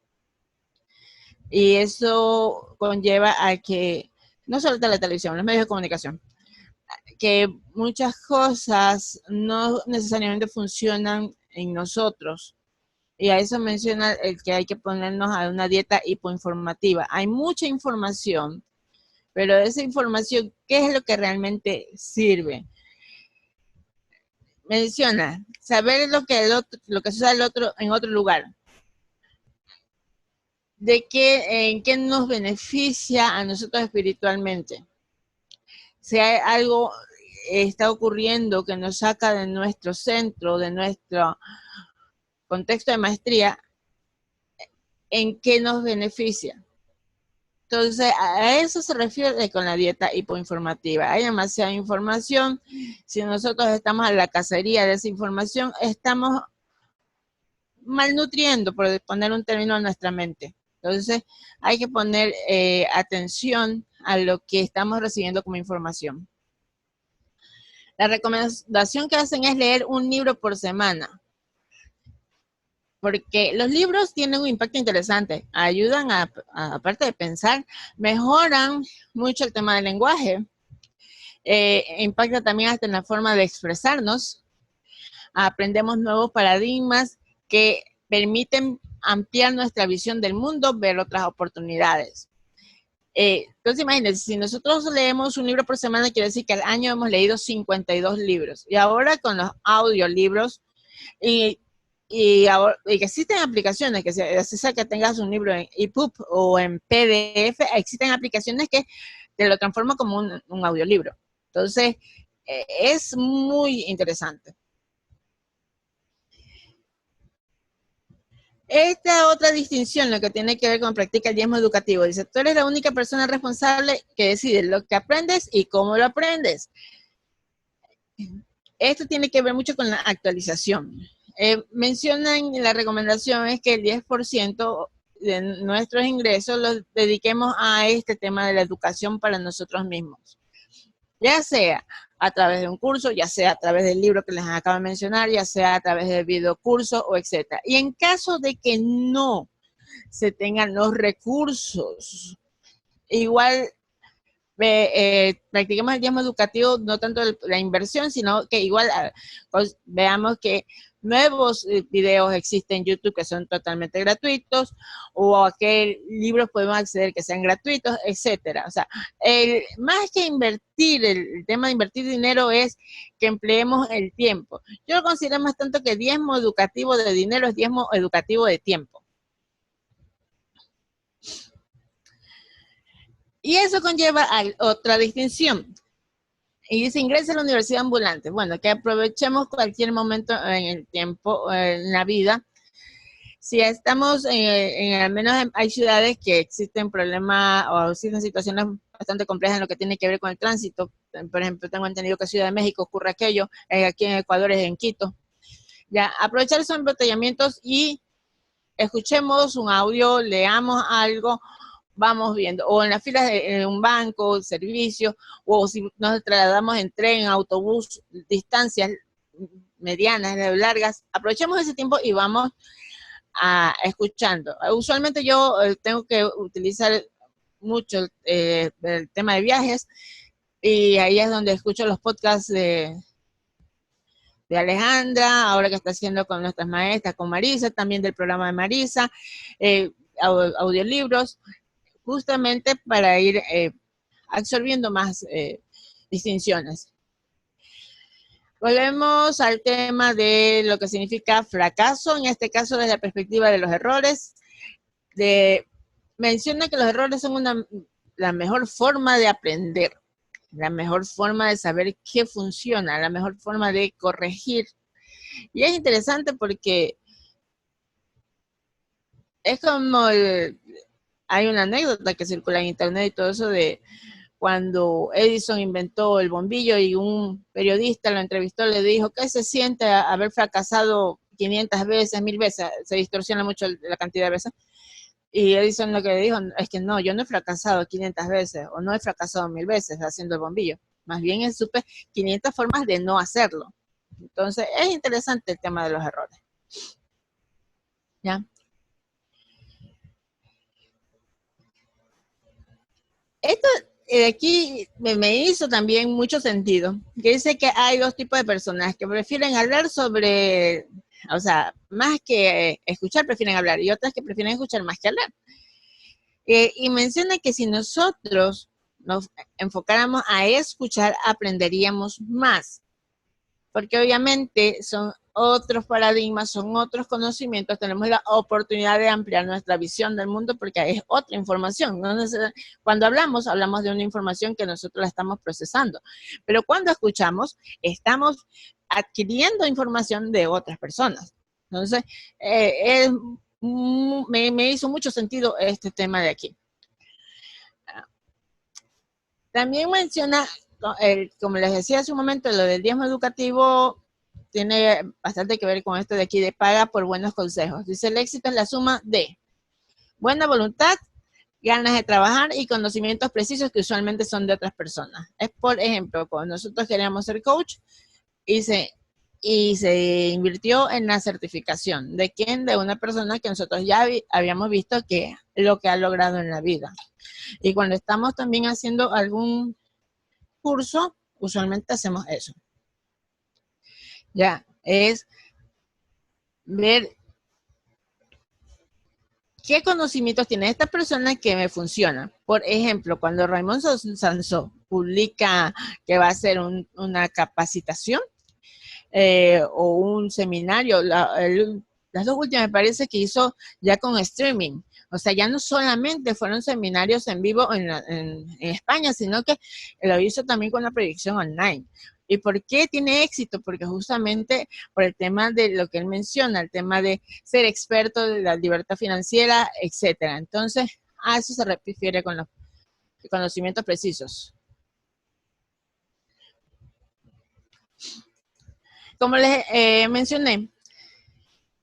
Y eso conlleva a que, no solo de la televisión, los medios de comunicación, que muchas cosas no necesariamente funcionan en nosotros. Y a eso menciona el que hay que ponernos a una dieta hipoinformativa. Hay mucha información, pero esa información, ¿qué es lo que realmente sirve? Menciona, saber lo que sucede en otro lugar. En qué nos beneficia a nosotros espiritualmente. Si hay algo está ocurriendo que nos saca de nuestro centro, de nuestro contexto de maestría, ¿en qué nos beneficia? Entonces, a eso se refiere con la dieta hipoinformativa. Hay demasiada información. Si nosotros estamos a la cacería de esa información, estamos malnutriendo, por poner un término, a nuestra mente. Entonces, hay que poner atención a lo que estamos recibiendo como información. La recomendación que hacen es leer un libro por semana. Porque los libros tienen un impacto interesante, ayudan aparte de pensar, mejoran mucho el tema del lenguaje, impacta también hasta en la forma de expresarnos, aprendemos nuevos paradigmas que permiten ampliar nuestra visión del mundo, ver otras oportunidades. Entonces imagínense, si nosotros leemos un libro por semana, quiere decir que al año hemos leído 52 libros, y ahora con los audiolibros, y que existen aplicaciones, que sea que tengas un libro en EPUB o en PDF, existen aplicaciones que te lo transforman como un audiolibro. Entonces, es muy interesante. Esta otra distinción, lo que tiene que ver con practica el diezmo educativo, dice, tú eres la única persona responsable que decide lo que aprendes y cómo lo aprendes. Esto tiene que ver mucho con la actualización. Mencionan la recomendación es que el 10% de nuestros ingresos los dediquemos a este tema de la educación para nosotros mismos. Ya sea a través de un curso, ya sea a través del libro que les acabo de mencionar, ya sea a través de videocursos o etcétera. Y en caso de que no se tengan los recursos, igual practiquemos el diezmo educativo, no tanto la inversión, sino que igual pues, veamos que nuevos videos existen en YouTube que son totalmente gratuitos, o a qué libros podemos acceder que sean gratuitos, etcétera. O sea, más que invertir, el tema de invertir dinero es que empleemos el tiempo. Yo lo considero más tanto que diezmo educativo de dinero es diezmo educativo de tiempo. Y eso conlleva a otra distinción. Y dice, ingresa a la universidad ambulante. Bueno, que aprovechemos cualquier momento en el tiempo, en la vida. Si estamos, al menos hay ciudades que existen problemas o existen situaciones bastante complejas en lo que tiene que ver con el tránsito. Por ejemplo, tengo entendido que en Ciudad de México ocurre aquello, aquí en Ecuador es en Quito. Ya, aprovechar esos embotellamientos y escuchemos un audio, leamos algo, vamos viendo, o en las filas de un banco, servicio, o si nos trasladamos en tren, autobús, distancias medianas, largas, aprovechemos ese tiempo y vamos escuchando. Usualmente yo tengo que utilizar mucho el tema de viajes, y ahí es donde escucho los podcasts de Alejandra, ahora que está haciendo con nuestras maestras, con Marisa, también del programa de Marisa, audiolibros, justamente para ir absorbiendo más distinciones. Volvemos al tema de lo que significa fracaso, en este caso desde la perspectiva de los errores. Menciona que los errores son la mejor forma de aprender, la mejor forma de saber qué funciona, la mejor forma de corregir. Y es interesante porque es como hay una anécdota que circula en internet y todo eso de cuando Edison inventó el bombillo y un periodista lo entrevistó, le dijo, ¿qué se siente haber fracasado 500 veces, 1000 veces? Se distorsiona mucho la cantidad de veces. Y Edison lo que le dijo es que no, yo no he fracasado 500 veces o no he fracasado 1000 veces haciendo el bombillo. Más bien supe 500 formas de no hacerlo. Entonces, es interesante el tema de los errores. ¿Ya? Esto de aquí me hizo también mucho sentido, que dice que hay dos tipos de personas que prefieren hablar sobre, o sea, más que escuchar, prefieren hablar, y otras que prefieren escuchar más que hablar. Y menciona que si nosotros nos enfocáramos a escuchar, aprenderíamos más, porque obviamente son otros paradigmas, son otros conocimientos, tenemos la oportunidad de ampliar nuestra visión del mundo porque es otra información. ¿No? Cuando hablamos de una información que nosotros la estamos procesando, pero cuando escuchamos, estamos adquiriendo información de otras personas. Entonces, me hizo mucho sentido este tema de aquí. También menciona, como les decía hace un momento, lo del diezmo educativo tiene bastante que ver con esto de aquí de paga por buenos consejos. Dice, el éxito es la suma de buena voluntad, ganas de trabajar y conocimientos precisos que usualmente son de otras personas. Es, por ejemplo, cuando nosotros queríamos ser coach y se invirtió en la certificación. ¿De quién? De una persona que nosotros ya habíamos visto que lo que ha logrado en la vida. Y cuando estamos también haciendo algún curso, usualmente hacemos eso. Ya, es ver qué conocimientos tiene esta persona que me funciona. Por ejemplo, cuando Raymond Sansó publica que va a hacer una capacitación o un seminario, las dos últimas me parece que hizo ya con streaming, O sea, ya no solamente fueron seminarios en vivo en España, sino que lo hizo también con la proyección online. ¿Y por qué tiene éxito? Porque justamente por el tema de lo que él menciona, el tema de ser experto de la libertad financiera, etcétera. Entonces, a eso se refiere con los conocimientos precisos. Como les mencioné,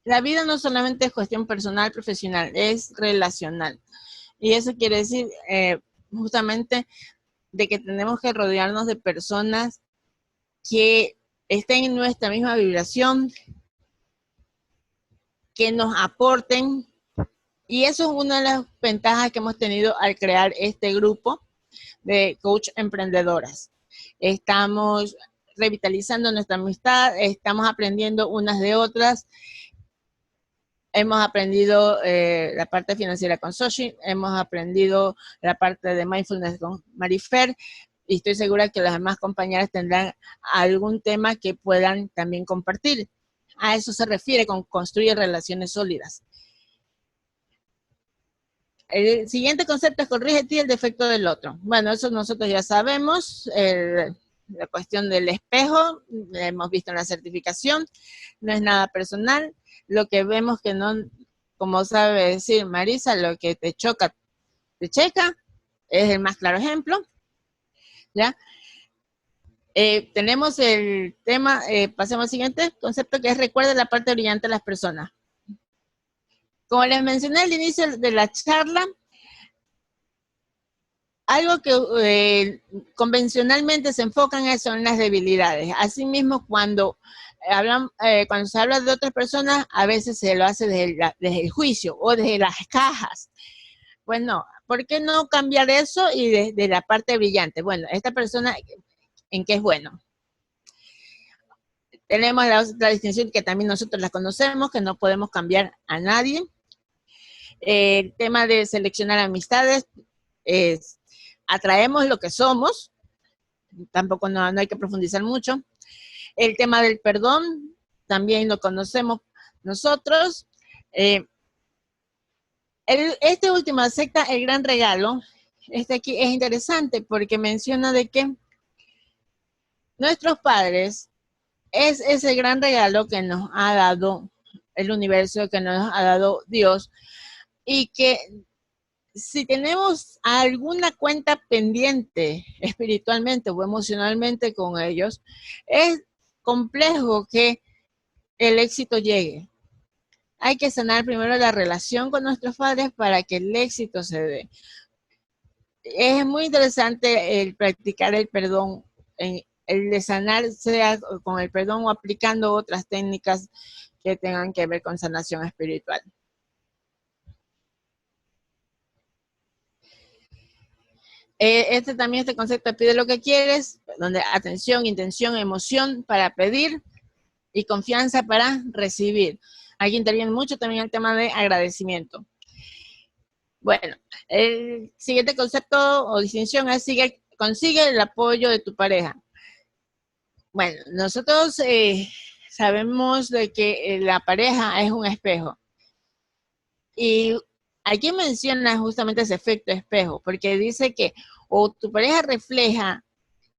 la vida no solamente es cuestión personal, profesional, es relacional. Y eso quiere decir justamente de que tenemos que rodearnos de personas que estén en nuestra misma vibración, que nos aporten. Y eso es una de las ventajas que hemos tenido al crear este grupo de coach emprendedoras. Estamos revitalizando nuestra amistad, estamos aprendiendo unas de otras. Hemos aprendido la parte financiera con Soshi, hemos aprendido la parte de mindfulness con Marifer, y estoy segura que las demás compañeras tendrán algún tema que puedan también compartir. A eso se refiere con construir relaciones sólidas. El siguiente concepto es corrígete el defecto del otro. Bueno, eso nosotros ya sabemos, la cuestión del espejo, hemos visto en la certificación, no es nada personal. Lo que vemos que no, como sabe decir Marisa, lo que te choca, te checa, es el más claro ejemplo, ¿ya? Tenemos el tema, pasemos al siguiente concepto, que es recuerda la parte brillante de las personas. Como les mencioné al inicio de la charla, algo que convencionalmente se enfocan son las debilidades. Asimismo, cuando se habla de otras personas, a veces se lo hace desde el juicio o desde las cajas. Bueno, ¿por qué no cambiar eso y desde la parte brillante? Bueno, esta persona, ¿en qué es bueno? Tenemos la otra distinción que también nosotros la conocemos, que no podemos cambiar a nadie. El tema de seleccionar amistades es atraemos lo que somos, tampoco no hay que profundizar mucho. El tema del perdón, también lo conocemos nosotros. Este último acepta el gran regalo. Este aquí es interesante porque menciona de que nuestros padres es ese gran regalo que nos ha dado el universo, que nos ha dado Dios, y que si tenemos alguna cuenta pendiente espiritualmente o emocionalmente con ellos, es complejo que el éxito llegue. Hay que sanar primero la relación con nuestros padres para que el éxito se dé. Es muy interesante el practicar el perdón, el de sanar sea con el perdón o aplicando otras técnicas que tengan que ver con sanación espiritual. Este concepto pide lo que quieres, donde atención, intención, emoción para pedir y confianza para recibir. Aquí interviene mucho también el tema de agradecimiento. Bueno, el siguiente concepto o distinción es consigue el apoyo de tu pareja. Bueno, nosotros sabemos de que la pareja es un espejo. Y aquí menciona justamente ese efecto espejo, porque dice que o tu pareja refleja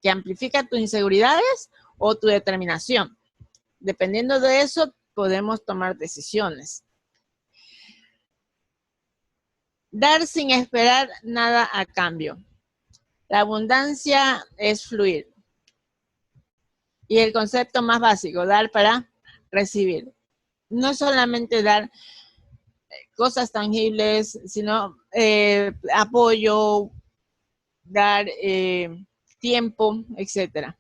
que amplifica tus inseguridades o tu determinación. Dependiendo de eso, podemos tomar decisiones. Dar sin esperar nada a cambio. La abundancia es fluir. Y el concepto más básico, dar para recibir. No solamente dar cosas tangibles, sino apoyo, dar tiempo, etcétera.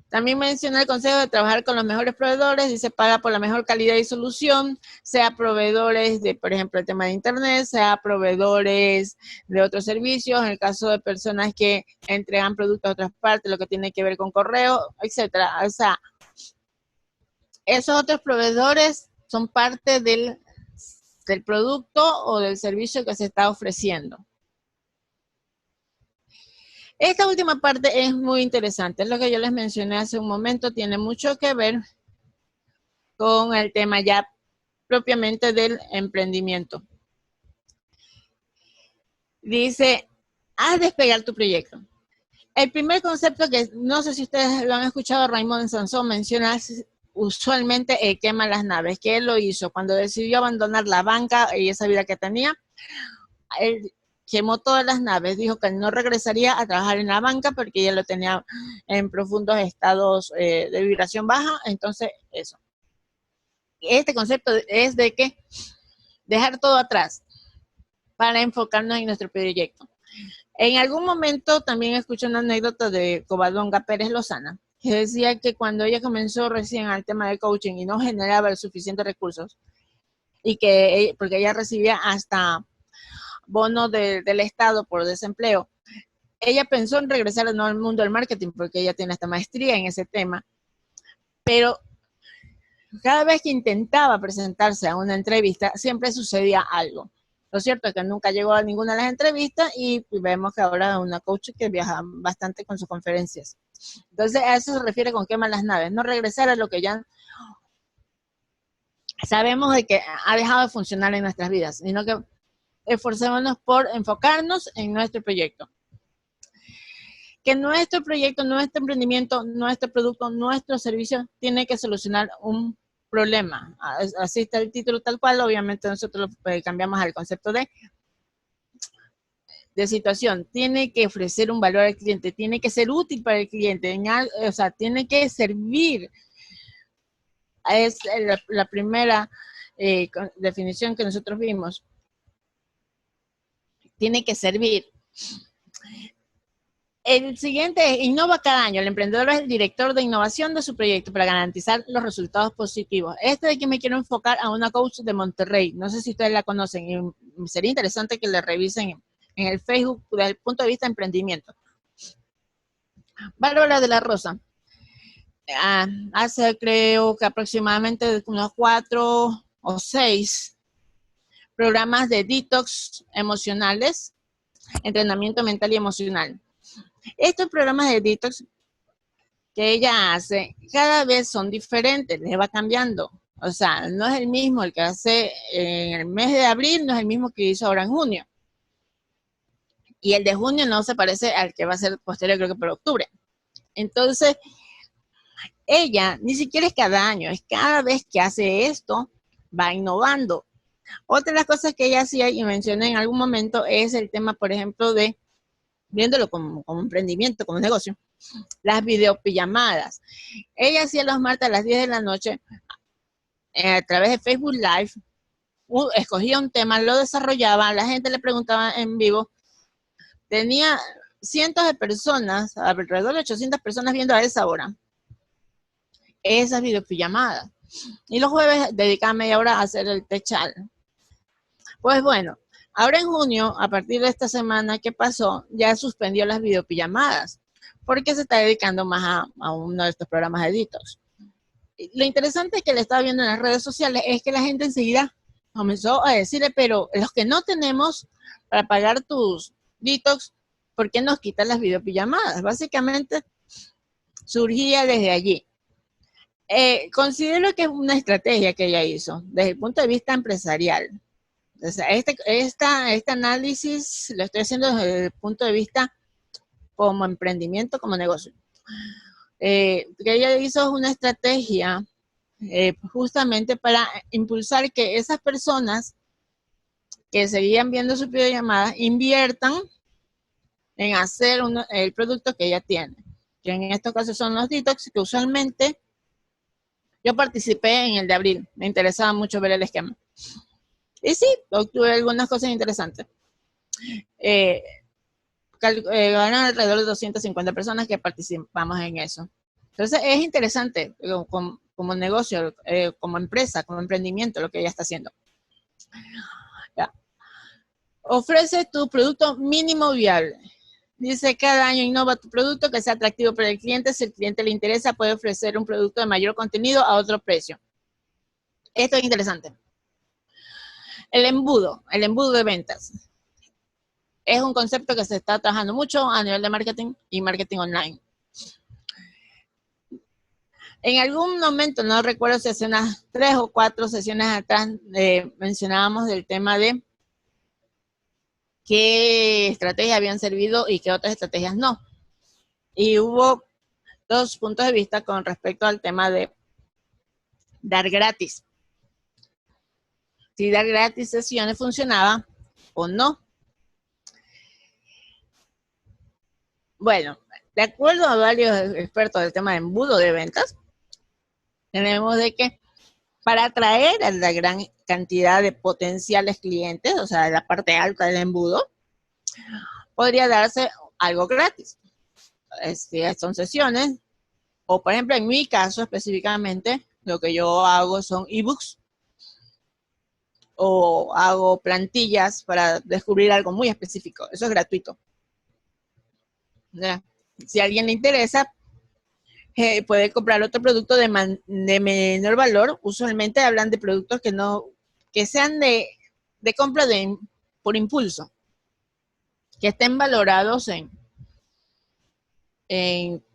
También menciona el consejo de trabajar con los mejores proveedores, dice paga por la mejor calidad y solución, sea proveedores de, por ejemplo, el tema de internet, sea proveedores de otros servicios, en el caso de personas que entregan productos a otras partes, lo que tiene que ver con correo, etcétera. O sea, esos otros proveedores son parte del producto o del servicio que se está ofreciendo. Esta última parte es muy interesante, es lo que yo les mencioné hace un momento, tiene mucho que ver con el tema ya propiamente del emprendimiento. Dice, haz despegar tu proyecto. El primer concepto que no sé si ustedes lo han escuchado, Raymond Sansón menciona usualmente quema las naves, que él lo hizo cuando decidió abandonar la banca y esa vida que tenía. Él quemó todas las naves, dijo que no regresaría a trabajar en la banca porque ya lo tenía en profundos estados de vibración baja, entonces eso. Este concepto es de que dejar todo atrás para enfocarnos en nuestro proyecto. En algún momento también escuché una anécdota de Covadonga Pérez Lozana, que decía que cuando ella comenzó recién al tema de coaching y no generaba el suficientes recursos, y que porque ella recibía hasta bono del Estado por desempleo, ella pensó en regresar al mundo del marketing porque ella tiene hasta maestría en ese tema, pero cada vez que intentaba presentarse a una entrevista siempre sucedía algo. Lo cierto es que nunca llegó a ninguna de las entrevistas y vemos que ahora es una coach que viaja bastante con sus conferencias. Entonces a eso se refiere con quema las naves, no regresar a lo que ya sabemos de que ha dejado de funcionar en nuestras vidas, sino que esforcémonos por enfocarnos en nuestro proyecto. Que nuestro proyecto, nuestro emprendimiento, nuestro producto, nuestro servicio tiene que solucionar un problema. Así está el título tal cual, obviamente nosotros lo cambiamos al concepto de situación. Tiene que ofrecer un valor al cliente, tiene que ser útil para el cliente, o sea, tiene que servir. Es la primera definición que nosotros vimos. Tiene que servir. El siguiente es, innova cada año. El emprendedor es el director de innovación de su proyecto para garantizar los resultados positivos. De que me quiero enfocar a una coach de Monterrey. No sé si ustedes la conocen. Y sería interesante que le revisen en el Facebook desde el punto de vista de emprendimiento. Bárbara de la Rosa. Hace creo que aproximadamente unos 4 o 6 programas de detox emocionales, entrenamiento mental y emocional. Estos programas de detox que ella hace, cada vez son diferentes, le va cambiando. O sea, no es el mismo el que hace en el mes de abril, no es el mismo que hizo ahora en junio. Y el de junio no se parece al que va a ser posterior, creo que por octubre. Entonces, ella ni siquiera es cada año, es cada vez que hace esto, va innovando. Otra de las cosas que ella hacía y mencioné en algún momento es el tema, por ejemplo, de viéndolo como emprendimiento, como negocio, las videopijamadas. Ella hacía los martes a las 10 de la noche a través de Facebook Live, escogía un tema, lo desarrollaba, la gente le preguntaba en vivo, tenía cientos de personas, alrededor de 800 personas viendo a esa hora esas videopijamadas. Y los jueves dedicaba media hora a hacer el techal. Pues bueno, ahora en junio, a partir de esta semana que pasó, ya suspendió las videopijamadas, porque se está dedicando más a uno de estos programas de detox. Lo interesante que le estaba viendo en las redes sociales es que la gente enseguida comenzó a decirle, pero los que no tenemos para pagar tus detox, ¿por qué nos quitan las videopijamadas? Básicamente surgía desde allí. Considero que es una estrategia que ella hizo desde el punto de vista empresarial. O sea, este análisis lo estoy haciendo desde el punto de vista como emprendimiento, como negocio. Que ella hizo una estrategia justamente para impulsar que esas personas que seguían viendo su videollamada inviertan en hacer el producto que ella tiene, que en estos casos son los detox, que usualmente yo participé en el de abril, me interesaba mucho ver el esquema. Y sí, obtuve algunas cosas interesantes. Ganan alrededor de 250 personas que participamos en eso. Entonces es interesante como negocio, como empresa, como emprendimiento, lo que ella está haciendo. Ya. Ofrece tu producto mínimo viable. Dice, cada año innova tu producto que sea atractivo para el cliente. Si el cliente le interesa, puede ofrecer un producto de mayor contenido a otro precio. Esto es interesante. El embudo de ventas. Es un concepto que se está trabajando mucho a nivel de marketing y marketing online. En algún momento, no recuerdo si hace unas 3 o 4 sesiones atrás, mencionábamos del tema de qué estrategias habían servido y qué otras estrategias no. Y hubo 2 puntos de vista con respecto al tema de dar gratis. Si dar gratis sesiones funcionaba o no. Bueno, de acuerdo a varios expertos del tema de embudo de ventas, tenemos de que para atraer a la gran cantidad de potenciales clientes, o sea, la parte alta del embudo, podría darse algo gratis. Son sesiones, o por ejemplo, en mi caso específicamente, lo que yo hago son ebooks, o hago plantillas para descubrir algo muy específico. Eso es gratuito. ¿Ya? Si a alguien le interesa, puede comprar otro producto de menor valor. Usualmente hablan de productos que sean de compra por impulso, que estén valorados en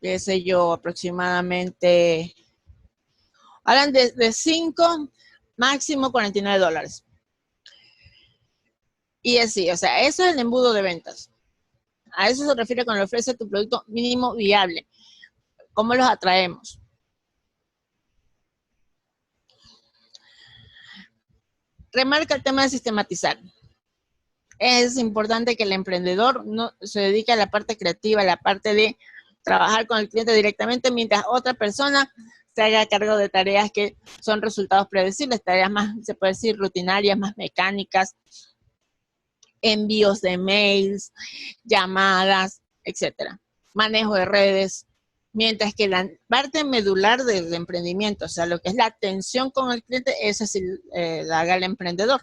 qué sé yo, aproximadamente, hablan de 5, máximo $49. Y así, o sea, eso es el embudo de ventas. A eso se refiere cuando ofrece tu producto mínimo viable. ¿Cómo los atraemos? Remarca el tema de sistematizar. Es importante que el emprendedor no se dedique a la parte creativa, a la parte de trabajar con el cliente directamente, mientras otra persona se haga cargo de tareas que son resultados predecibles, tareas más, se puede decir, rutinarias, más mecánicas, envíos de mails, llamadas, etcétera, manejo de redes, mientras que la parte medular del emprendimiento, o sea, lo que es la atención con el cliente, eso sí la haga el emprendedor.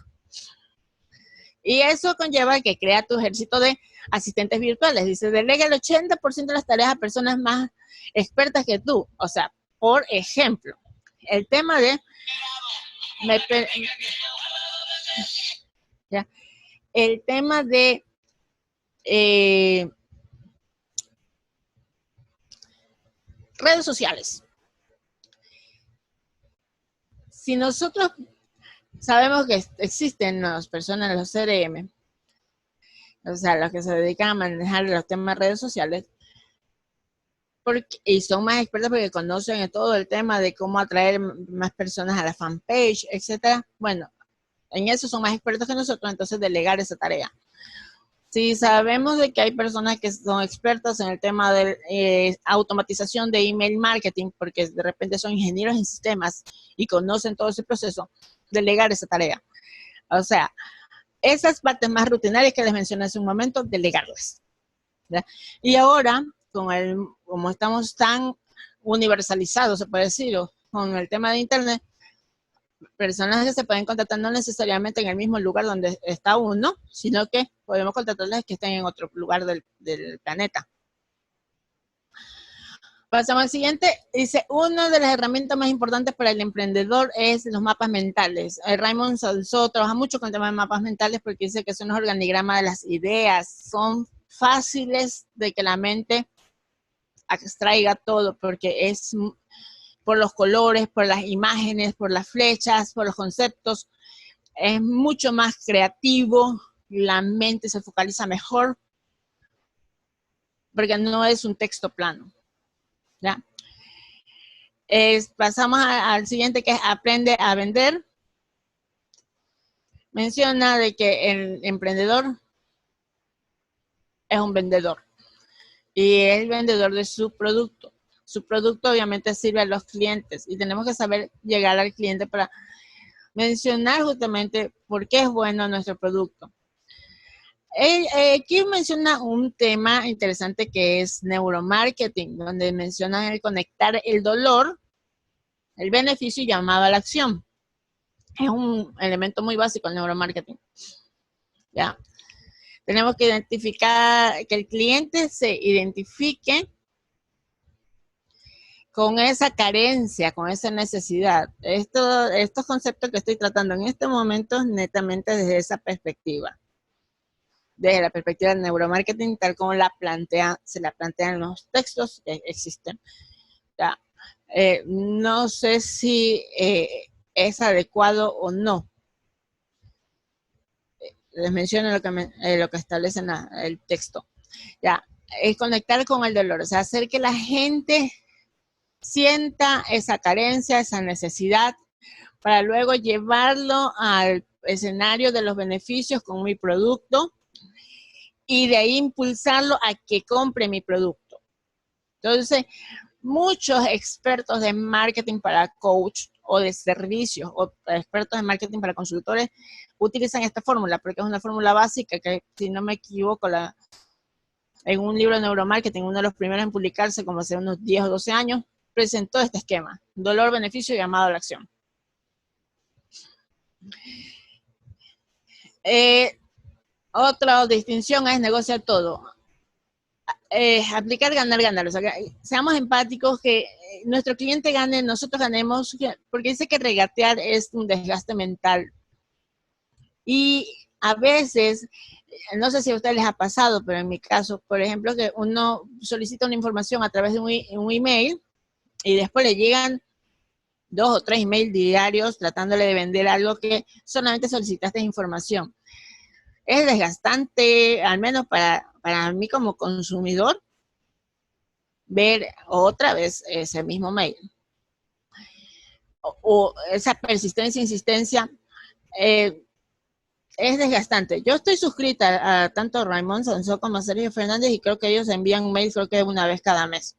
Y eso conlleva que crea tu ejército de asistentes virtuales. Dice, delega el 80% de las tareas a personas más expertas que tú. O sea, por ejemplo, el tema de... ¿ya? El tema de... redes sociales. Si nosotros sabemos que existen las personas, los CRM, o sea, los que se dedican a manejar los temas de redes sociales, y son más expertos porque conocen todo el tema de cómo atraer más personas a la fanpage, etcétera. Bueno, en eso son más expertos que nosotros, entonces delegar esa tarea. Si sabemos de que hay personas que son expertas en el tema de automatización de email marketing, porque de repente son ingenieros en sistemas y conocen todo ese proceso, delegar esa tarea. O sea, esas partes más rutinarias que les mencioné hace un momento, delegarlas. ¿Ya? Y ahora, como estamos tan universalizados, se puede decir, con el tema de Internet, personas que se pueden contactar no necesariamente en el mismo lugar donde está uno, sino que podemos contactarlas que estén en otro lugar del planeta. Pasamos al siguiente. Dice, una de las herramientas más importantes para el emprendedor es los mapas mentales. Raymond Salzó trabaja mucho con el tema de mapas mentales porque dice que son los organigramas de las ideas. Son fáciles de que la mente extraiga todo porque es por los colores, por las imágenes, por las flechas, por los conceptos. Es mucho más creativo, la mente se focaliza mejor porque no es un texto plano. ¿Ya? Pasamos al siguiente, que es aprende a vender. Menciona de que el emprendedor es un vendedor y es el vendedor de su producto. Su producto obviamente sirve a los clientes y tenemos que saber llegar al cliente para mencionar justamente por qué es bueno nuestro producto. Aquí menciona un tema interesante que es neuromarketing, donde menciona el conectar el dolor, el beneficio llamado a la acción. Es un elemento muy básico el neuromarketing. ¿Ya? Tenemos que identificar, que el cliente se identifique con esa carencia, con esa necesidad. Estos conceptos que estoy tratando en este momento netamente desde esa perspectiva. Desde la perspectiva del neuromarketing, tal como se la plantean los textos que existen. ¿Ya? No sé si es adecuado o no. Les menciono lo que establece en el texto. Ya, es conectar con el dolor, o sea, hacer que la gente sienta esa carencia, esa necesidad, para luego llevarlo al escenario de los beneficios con mi producto y de ahí impulsarlo a que compre mi producto. Entonces, muchos expertos de marketing para coach o de servicios o expertos de marketing para consultores utilizan esta fórmula porque es una fórmula básica que, si no me equivoco, en un libro de neuromarketing, uno de los primeros en publicarse como hace unos 10 o 12 años, presentó este esquema: dolor, beneficio y llamado a la acción. Otra distinción es negociar todo. Aplicar ganar, ganar. O sea, que seamos empáticos, que nuestro cliente gane, nosotros ganemos, porque dice que regatear es un desgaste mental. Y a veces, no sé si a ustedes les ha pasado, pero en mi caso, por ejemplo, que uno solicita una información a través de un email y después le llegan 2 o 3 emails diarios tratándole de vender algo que solamente solicitaste información. Es desgastante, al menos para mí como consumidor, ver otra vez ese mismo mail. O esa persistencia, insistencia, es desgastante. Yo estoy suscrita a tanto Raymond Sansó como a Sergio Fernández y creo que ellos envían mails, creo que una vez cada mes.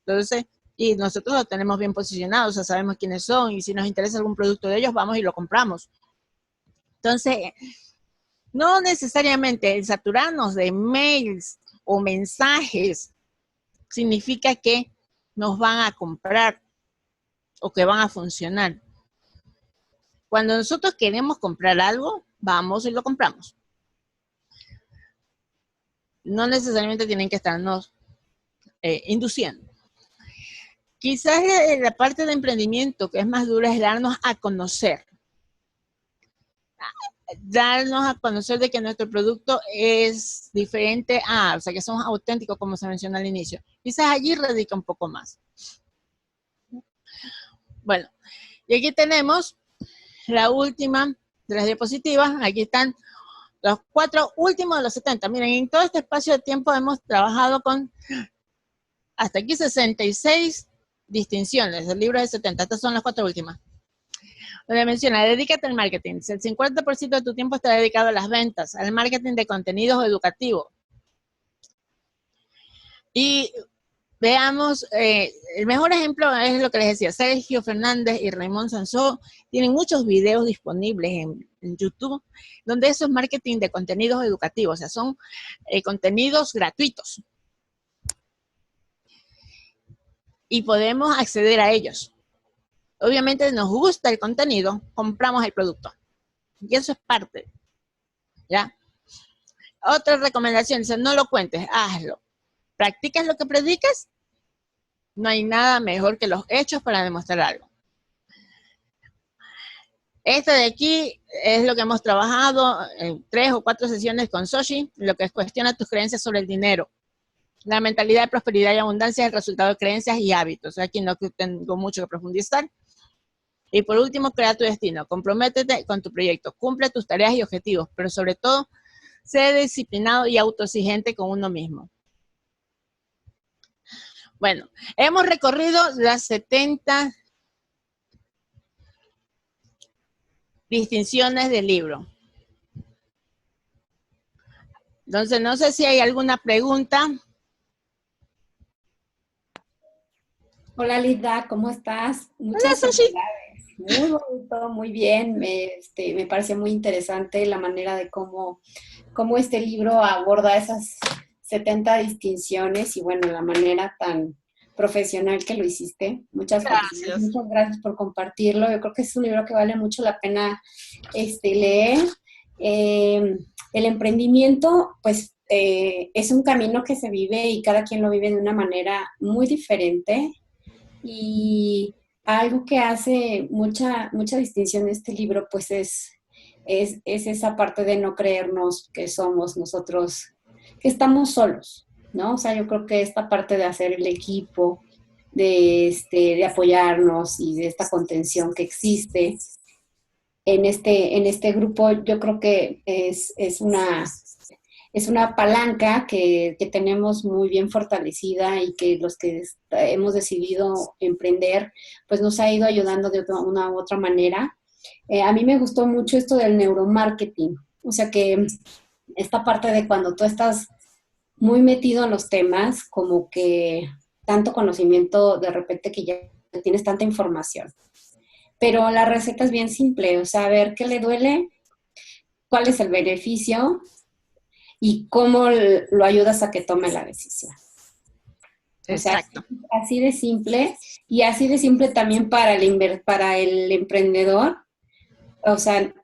Entonces, y nosotros lo tenemos bien posicionado, o sea, sabemos quiénes son y si nos interesa algún producto de ellos, vamos y lo compramos. Entonces, no necesariamente el saturarnos de mails o mensajes significa que nos van a comprar o que van a funcionar. Cuando nosotros queremos comprar algo, vamos y lo compramos. No necesariamente tienen que estarnos induciendo. Quizás la parte de emprendimiento que es más dura es darnos a conocer. Darnos a conocer de que nuestro producto es diferente o sea, que somos auténticos, como se mencionó al inicio. Quizás allí radica un poco más. Bueno, y aquí tenemos la última de las diapositivas. Aquí están los 4 últimos de los 70. Miren, en todo este espacio de tiempo hemos trabajado con hasta aquí 66 distinciones. El libro es de 70. Estas son las 4 últimas. Donde menciona, dedícate al marketing. El 50% de tu tiempo está dedicado a las ventas, al marketing de contenidos educativos. Y veamos, el mejor ejemplo es lo que les decía, Sergio Fernández y Raymond Sansó tienen muchos videos disponibles en YouTube, donde eso es marketing de contenidos educativos, o sea, son contenidos gratuitos. Y podemos acceder a ellos. Obviamente nos gusta el contenido, compramos el producto. Y eso es parte, ¿ya? Otra recomendación, dice, no lo cuentes, hazlo. ¿Practicas lo que predicas? No hay nada mejor que los hechos para demostrar algo. Este de aquí es lo que hemos trabajado en 3 o 4 sesiones con Xochitl, lo que es cuestiona tus creencias sobre el dinero. La mentalidad de prosperidad y abundancia es el resultado de creencias y hábitos. Aquí no tengo mucho que profundizar. Y por último, crea tu destino. Comprométete con tu proyecto. Cumple tus tareas y objetivos, pero sobre todo, sé disciplinado y autoexigente con uno mismo. Bueno, hemos recorrido las 70 distinciones del libro. Entonces, no sé si hay alguna pregunta. Hola Linda, ¿cómo estás? Hola, Xochitl. Muy bonito, muy bien. Me pareció muy interesante la manera de cómo este libro aborda esas 70 distinciones y bueno, la manera tan profesional que lo hiciste. Gracias. Muchas gracias por compartirlo. Yo creo que es un libro que vale mucho la pena leer. El emprendimiento, pues, es un camino que se vive y cada quien lo vive de una manera muy diferente. Y algo que hace mucha distinción en este libro, pues es esa parte de no creernos que somos nosotros, que estamos solos, ¿no? O sea, yo creo que esta parte de hacer el equipo, de apoyarnos y de esta contención que existe en este grupo. Yo creo que es una palanca que tenemos muy bien fortalecida y que los que hemos decidido emprender, pues nos ha ido ayudando de una u otra manera. A mí me gustó mucho esto del neuromarketing, o sea que esta parte de cuando tú estás muy metido en los temas, como que tanto conocimiento de repente que ya tienes tanta información. Pero la receta es bien simple, o sea, ver qué le duele, cuál es el beneficio y cómo lo ayudas a que tome la decisión. O sea, Exacto. así de simple y así de simple también para el emprendedor. O sea,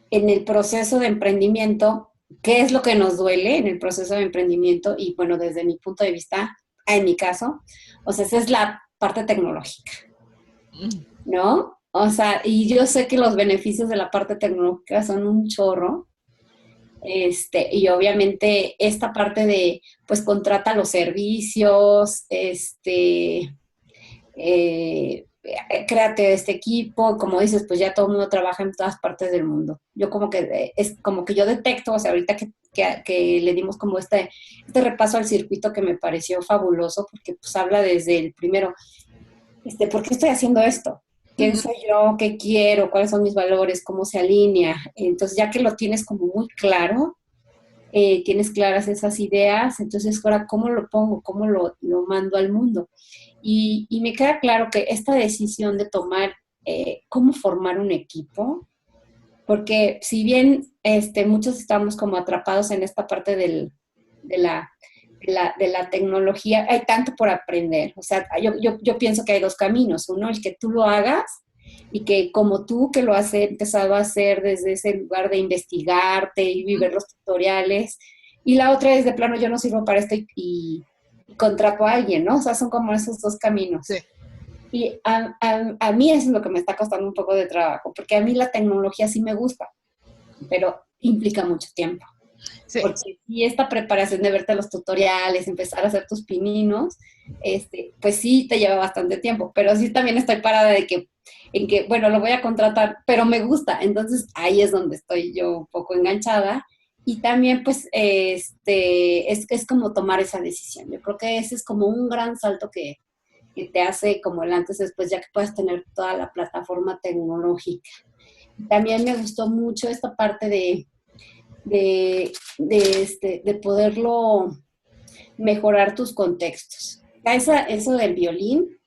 en el proceso de emprendimiento, ¿qué es lo que nos duele en el proceso de emprendimiento? Y bueno, desde mi punto de vista, en mi caso, o sea, esa es la parte tecnológica, ¿no? O sea, y yo sé que los beneficios de la parte tecnológica son un chorro, y obviamente esta parte de, pues, contrata los servicios, créate este equipo, como dices, pues ya todo el mundo trabaja en todas partes del mundo. Yo como que, es como que yo detecto, o sea, ahorita que le dimos como este repaso al circuito que me pareció fabuloso, porque pues habla desde el primero, ¿por qué estoy haciendo esto? ¿Quién soy yo? ¿Qué quiero? ¿Cuáles son mis valores? ¿Cómo se alinea? Entonces, ya que lo tienes como muy claro, tienes claras esas ideas, entonces ahora, ¿cómo lo pongo? ¿Cómo lo mando al mundo? Y me queda claro que esta decisión de tomar cómo formar un equipo, porque si bien muchos estamos como atrapados en esta parte de la tecnología, hay tanto por aprender. O sea, yo pienso que hay dos caminos. Uno, el que tú lo hagas y que como tú que lo has empezado a hacer desde ese lugar de investigarte y ver los tutoriales. Y la otra es de plano, yo no sirvo para esto y contrato a alguien, ¿no? O sea, son como esos dos caminos. Sí. Y a mí eso es lo que me está costando un poco de trabajo, porque a mí la tecnología sí me gusta, pero implica mucho tiempo. Sí. Porque si esta preparación de verte los tutoriales, empezar a hacer tus pininos, pues sí te lleva bastante tiempo, pero sí también estoy parada en que, bueno, lo voy a contratar, pero me gusta, entonces ahí es donde estoy yo un poco enganchada. Y también, pues, es como tomar esa decisión. Yo creo que ese es como un gran salto que te hace como el antes y después, ya que puedes tener toda la plataforma tecnológica. También me gustó mucho esta parte de poderlo mejorar tus contextos. Eso del violín,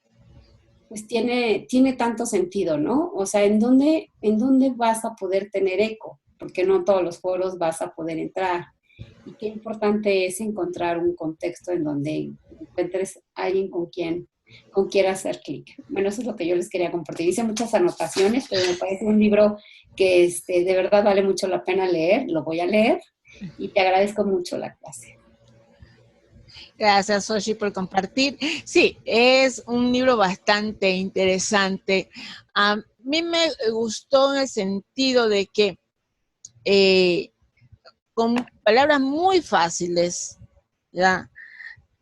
pues tiene tanto sentido, ¿no? O sea, ¿en dónde vas a poder tener eco? Porque no todos los foros vas a poder entrar. Y qué importante es encontrar un contexto en donde encuentres a alguien con quien quiera hacer clic. Bueno, eso es lo que yo les quería compartir. Hice muchas anotaciones, pero me parece un libro que de verdad vale mucho la pena leer. Lo voy a leer y te agradezco mucho la clase. Gracias, Xochitl, por compartir. Sí, es un libro bastante interesante. A mí me gustó en el sentido de que con palabras muy fáciles, ¿ya?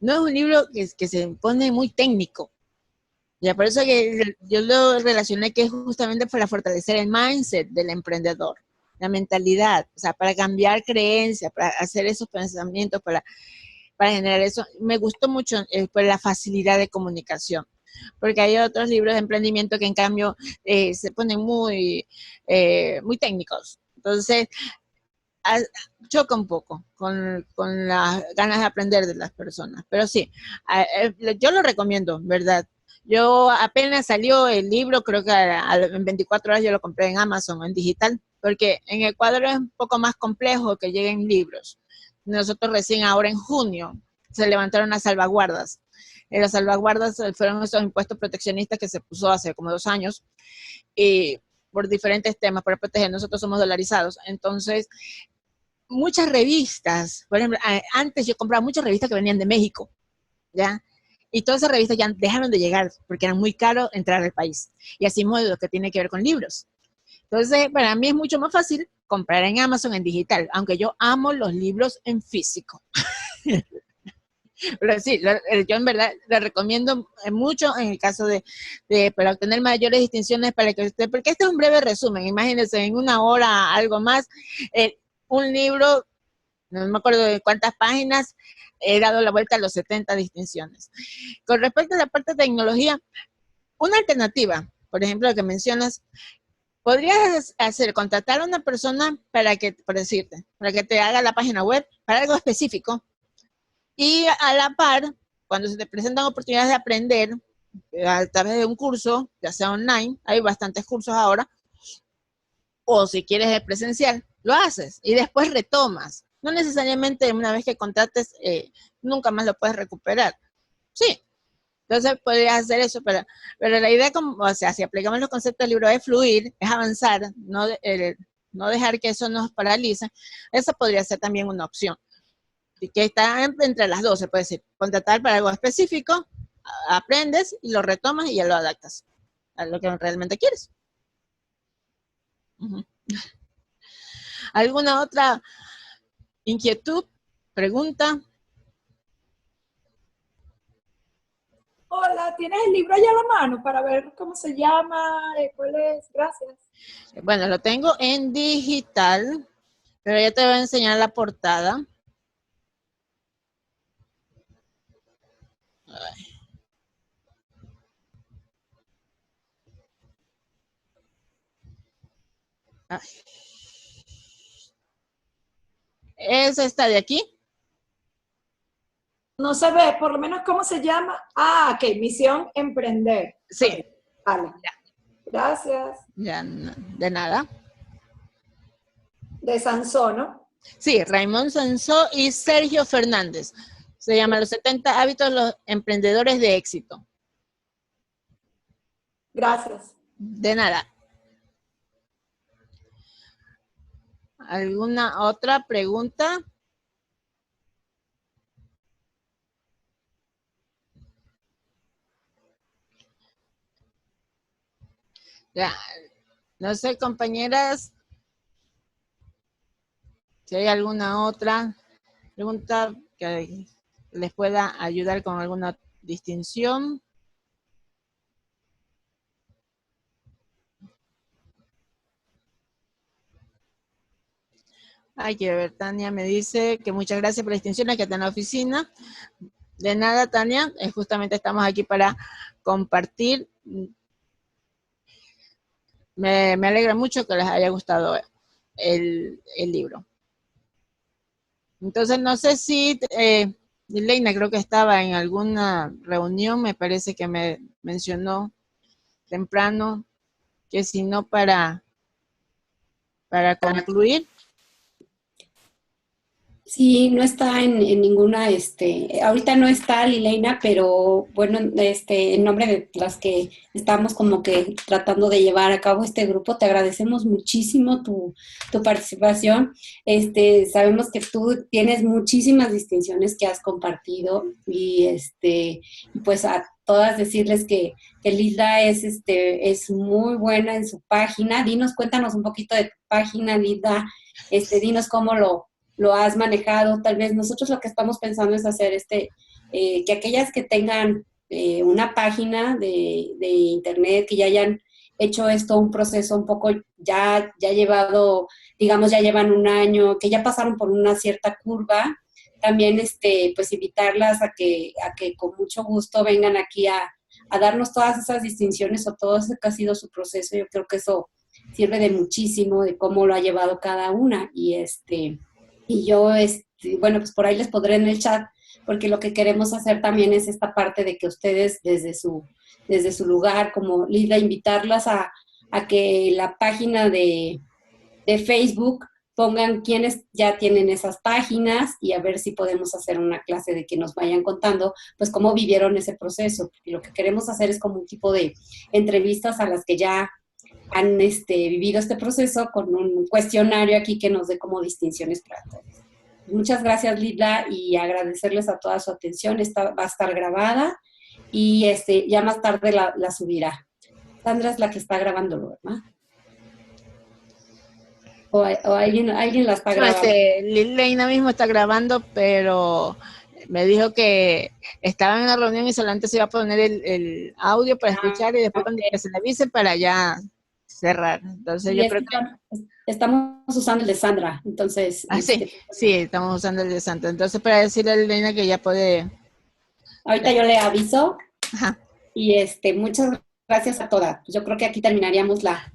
No es un libro que se pone muy técnico. Ya, por eso que yo lo relacioné que es justamente para fortalecer el mindset del emprendedor, la mentalidad, o sea, para cambiar creencias, para hacer esos pensamientos, para generar eso. Me gustó mucho por la facilidad de comunicación, porque hay otros libros de emprendimiento que en cambio se ponen muy técnicos. Entonces, choca un poco con las ganas de aprender de las personas. Pero sí, yo lo recomiendo, ¿verdad? Yo apenas salió el libro, creo que en 24 horas yo lo compré en Amazon, en digital, porque en Ecuador es un poco más complejo que lleguen libros. Nosotros recién ahora en junio se levantaron las salvaguardas. Las salvaguardas fueron esos impuestos proteccionistas que se puso hace como 2 años y por diferentes temas para proteger. Nosotros somos dolarizados. Entonces, muchas revistas, por ejemplo, antes yo compraba muchas revistas que venían de México, ¿ya? Y todas esas revistas ya dejaron de llegar porque eran muy caros entrar al país. Y así mismo lo que tiene que ver con libros. Entonces, para mí es mucho más fácil comprar en Amazon en digital, aunque yo amo los libros en físico. Pero sí, yo en verdad le recomiendo mucho en el caso para obtener mayores distinciones para que usted, porque este es un breve resumen, imagínense, en una hora, algo más, un libro, no me acuerdo de cuántas páginas, he dado la vuelta a los 70 distinciones. Con respecto a la parte de tecnología, una alternativa, por ejemplo, lo que mencionas, podrías contratar a una persona por decirte, para que te haga la página web para algo específico, y a la par, cuando se te presentan oportunidades de aprender a través de un curso, ya sea online, hay bastantes cursos ahora, o si quieres de presencial, lo haces y después retomas. No necesariamente una vez que contrates, nunca más lo puedes recuperar. Sí, entonces podrías hacer eso, pero la idea, o sea, si aplicamos los conceptos del libro, es fluir, es avanzar, no dejar que eso nos paralice. Esa podría ser también una opción. Y que está entre las dos, se puede decir, contratar para algo específico, aprendes y lo retomas y ya lo adaptas a lo que realmente quieres. Uh-huh. ¿Alguna otra inquietud? ¿Pregunta? Hola, ¿tienes el libro allá a la mano para ver cómo se llama? ¿Cuál es? Gracias. Bueno, lo tengo en digital, pero ya te voy a enseñar la portada. Ay. ¿Es esta de aquí? No se ve, por lo menos cómo se llama. Ah, ok, Misión Emprender. Sí. Okay, vale. Ya. Gracias. Ya, de nada. De Sansó, ¿no? Sí, Raymond Sansó y Sergio Fernández. Se llama Los 70 hábitos de los emprendedores de éxito. Gracias. De nada. ¿Alguna otra pregunta? Ya, no sé, compañeras, si hay alguna otra pregunta que les pueda ayudar con alguna distinción. Ay, quiero ver, Tania me dice que muchas gracias por las distinciones que está en la oficina. De nada, Tania, justamente estamos aquí para compartir. Me alegra mucho que les haya gustado el libro. Entonces, no sé si Leina creo que estaba en alguna reunión, me parece que me mencionó temprano, que si no para concluir. Sí, no está en ninguna, ahorita no está Lileina, pero bueno, en nombre de las que estamos como que tratando de llevar a cabo este grupo, te agradecemos muchísimo tu participación. Sabemos que tú tienes muchísimas distinciones que has compartido y pues a todas decirles que Lilda es muy buena en su página. Cuéntanos un poquito de tu página, Lilda, dinos cómo lo has manejado. Tal vez nosotros lo que estamos pensando es hacer que aquellas que tengan una página de internet, que ya hayan hecho esto un proceso un poco ya llevado, digamos, ya llevan un año, que ya pasaron por una cierta curva, también pues invitarlas a que con mucho gusto vengan aquí a darnos todas esas distinciones o todo eso que ha sido su proceso. Yo creo que eso sirve de muchísimo de cómo lo ha llevado cada una y yo, bueno, pues por ahí les pondré en el chat, porque lo que queremos hacer también es esta parte de que ustedes desde su lugar, como Lida, invitarlas a que la página de Facebook pongan quienes ya tienen esas páginas y a ver si podemos hacer una clase de que nos vayan contando, pues cómo vivieron ese proceso. Y lo que queremos hacer es como un tipo de entrevistas a las que ya han vivido este proceso con un cuestionario aquí que nos dé como distinciones para todos. Muchas gracias, Lila, y agradecerles a toda su atención. Esta va a estar grabada y ya más tarde la subirá. Sandra es la que está grabándolo, ¿verdad? O alguien la está grabando. Leina mismo está grabando, pero Me dijo que estaba en una reunión y solamente se iba a poner el audio para escuchar y después cuando se le avise para ya cerrar. Entonces yo creo que... Estamos usando el de Sandra, entonces... Sí, estamos usando el de Sandra. Entonces para decirle a Elena que ya puede... Ahorita yo le aviso. Ajá. Y muchas gracias a todas. Yo creo que aquí terminaríamos la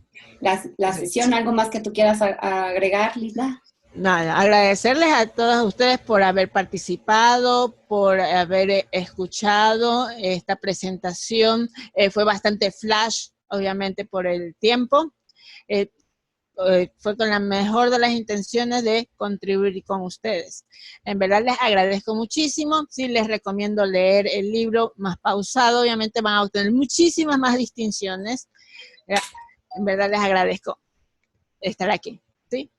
sesión. ¿Algo más que tú quieras agregar, Linda? Nada, agradecerles a todos ustedes por haber participado, por haber escuchado esta presentación. Fue bastante flash, obviamente, por el tiempo. Fue con la mejor de las intenciones de contribuir con ustedes. En verdad les agradezco muchísimo. Sí, les recomiendo leer el libro más pausado. Obviamente van a obtener muchísimas más distinciones. En verdad les agradezco estar aquí. ¿Sí?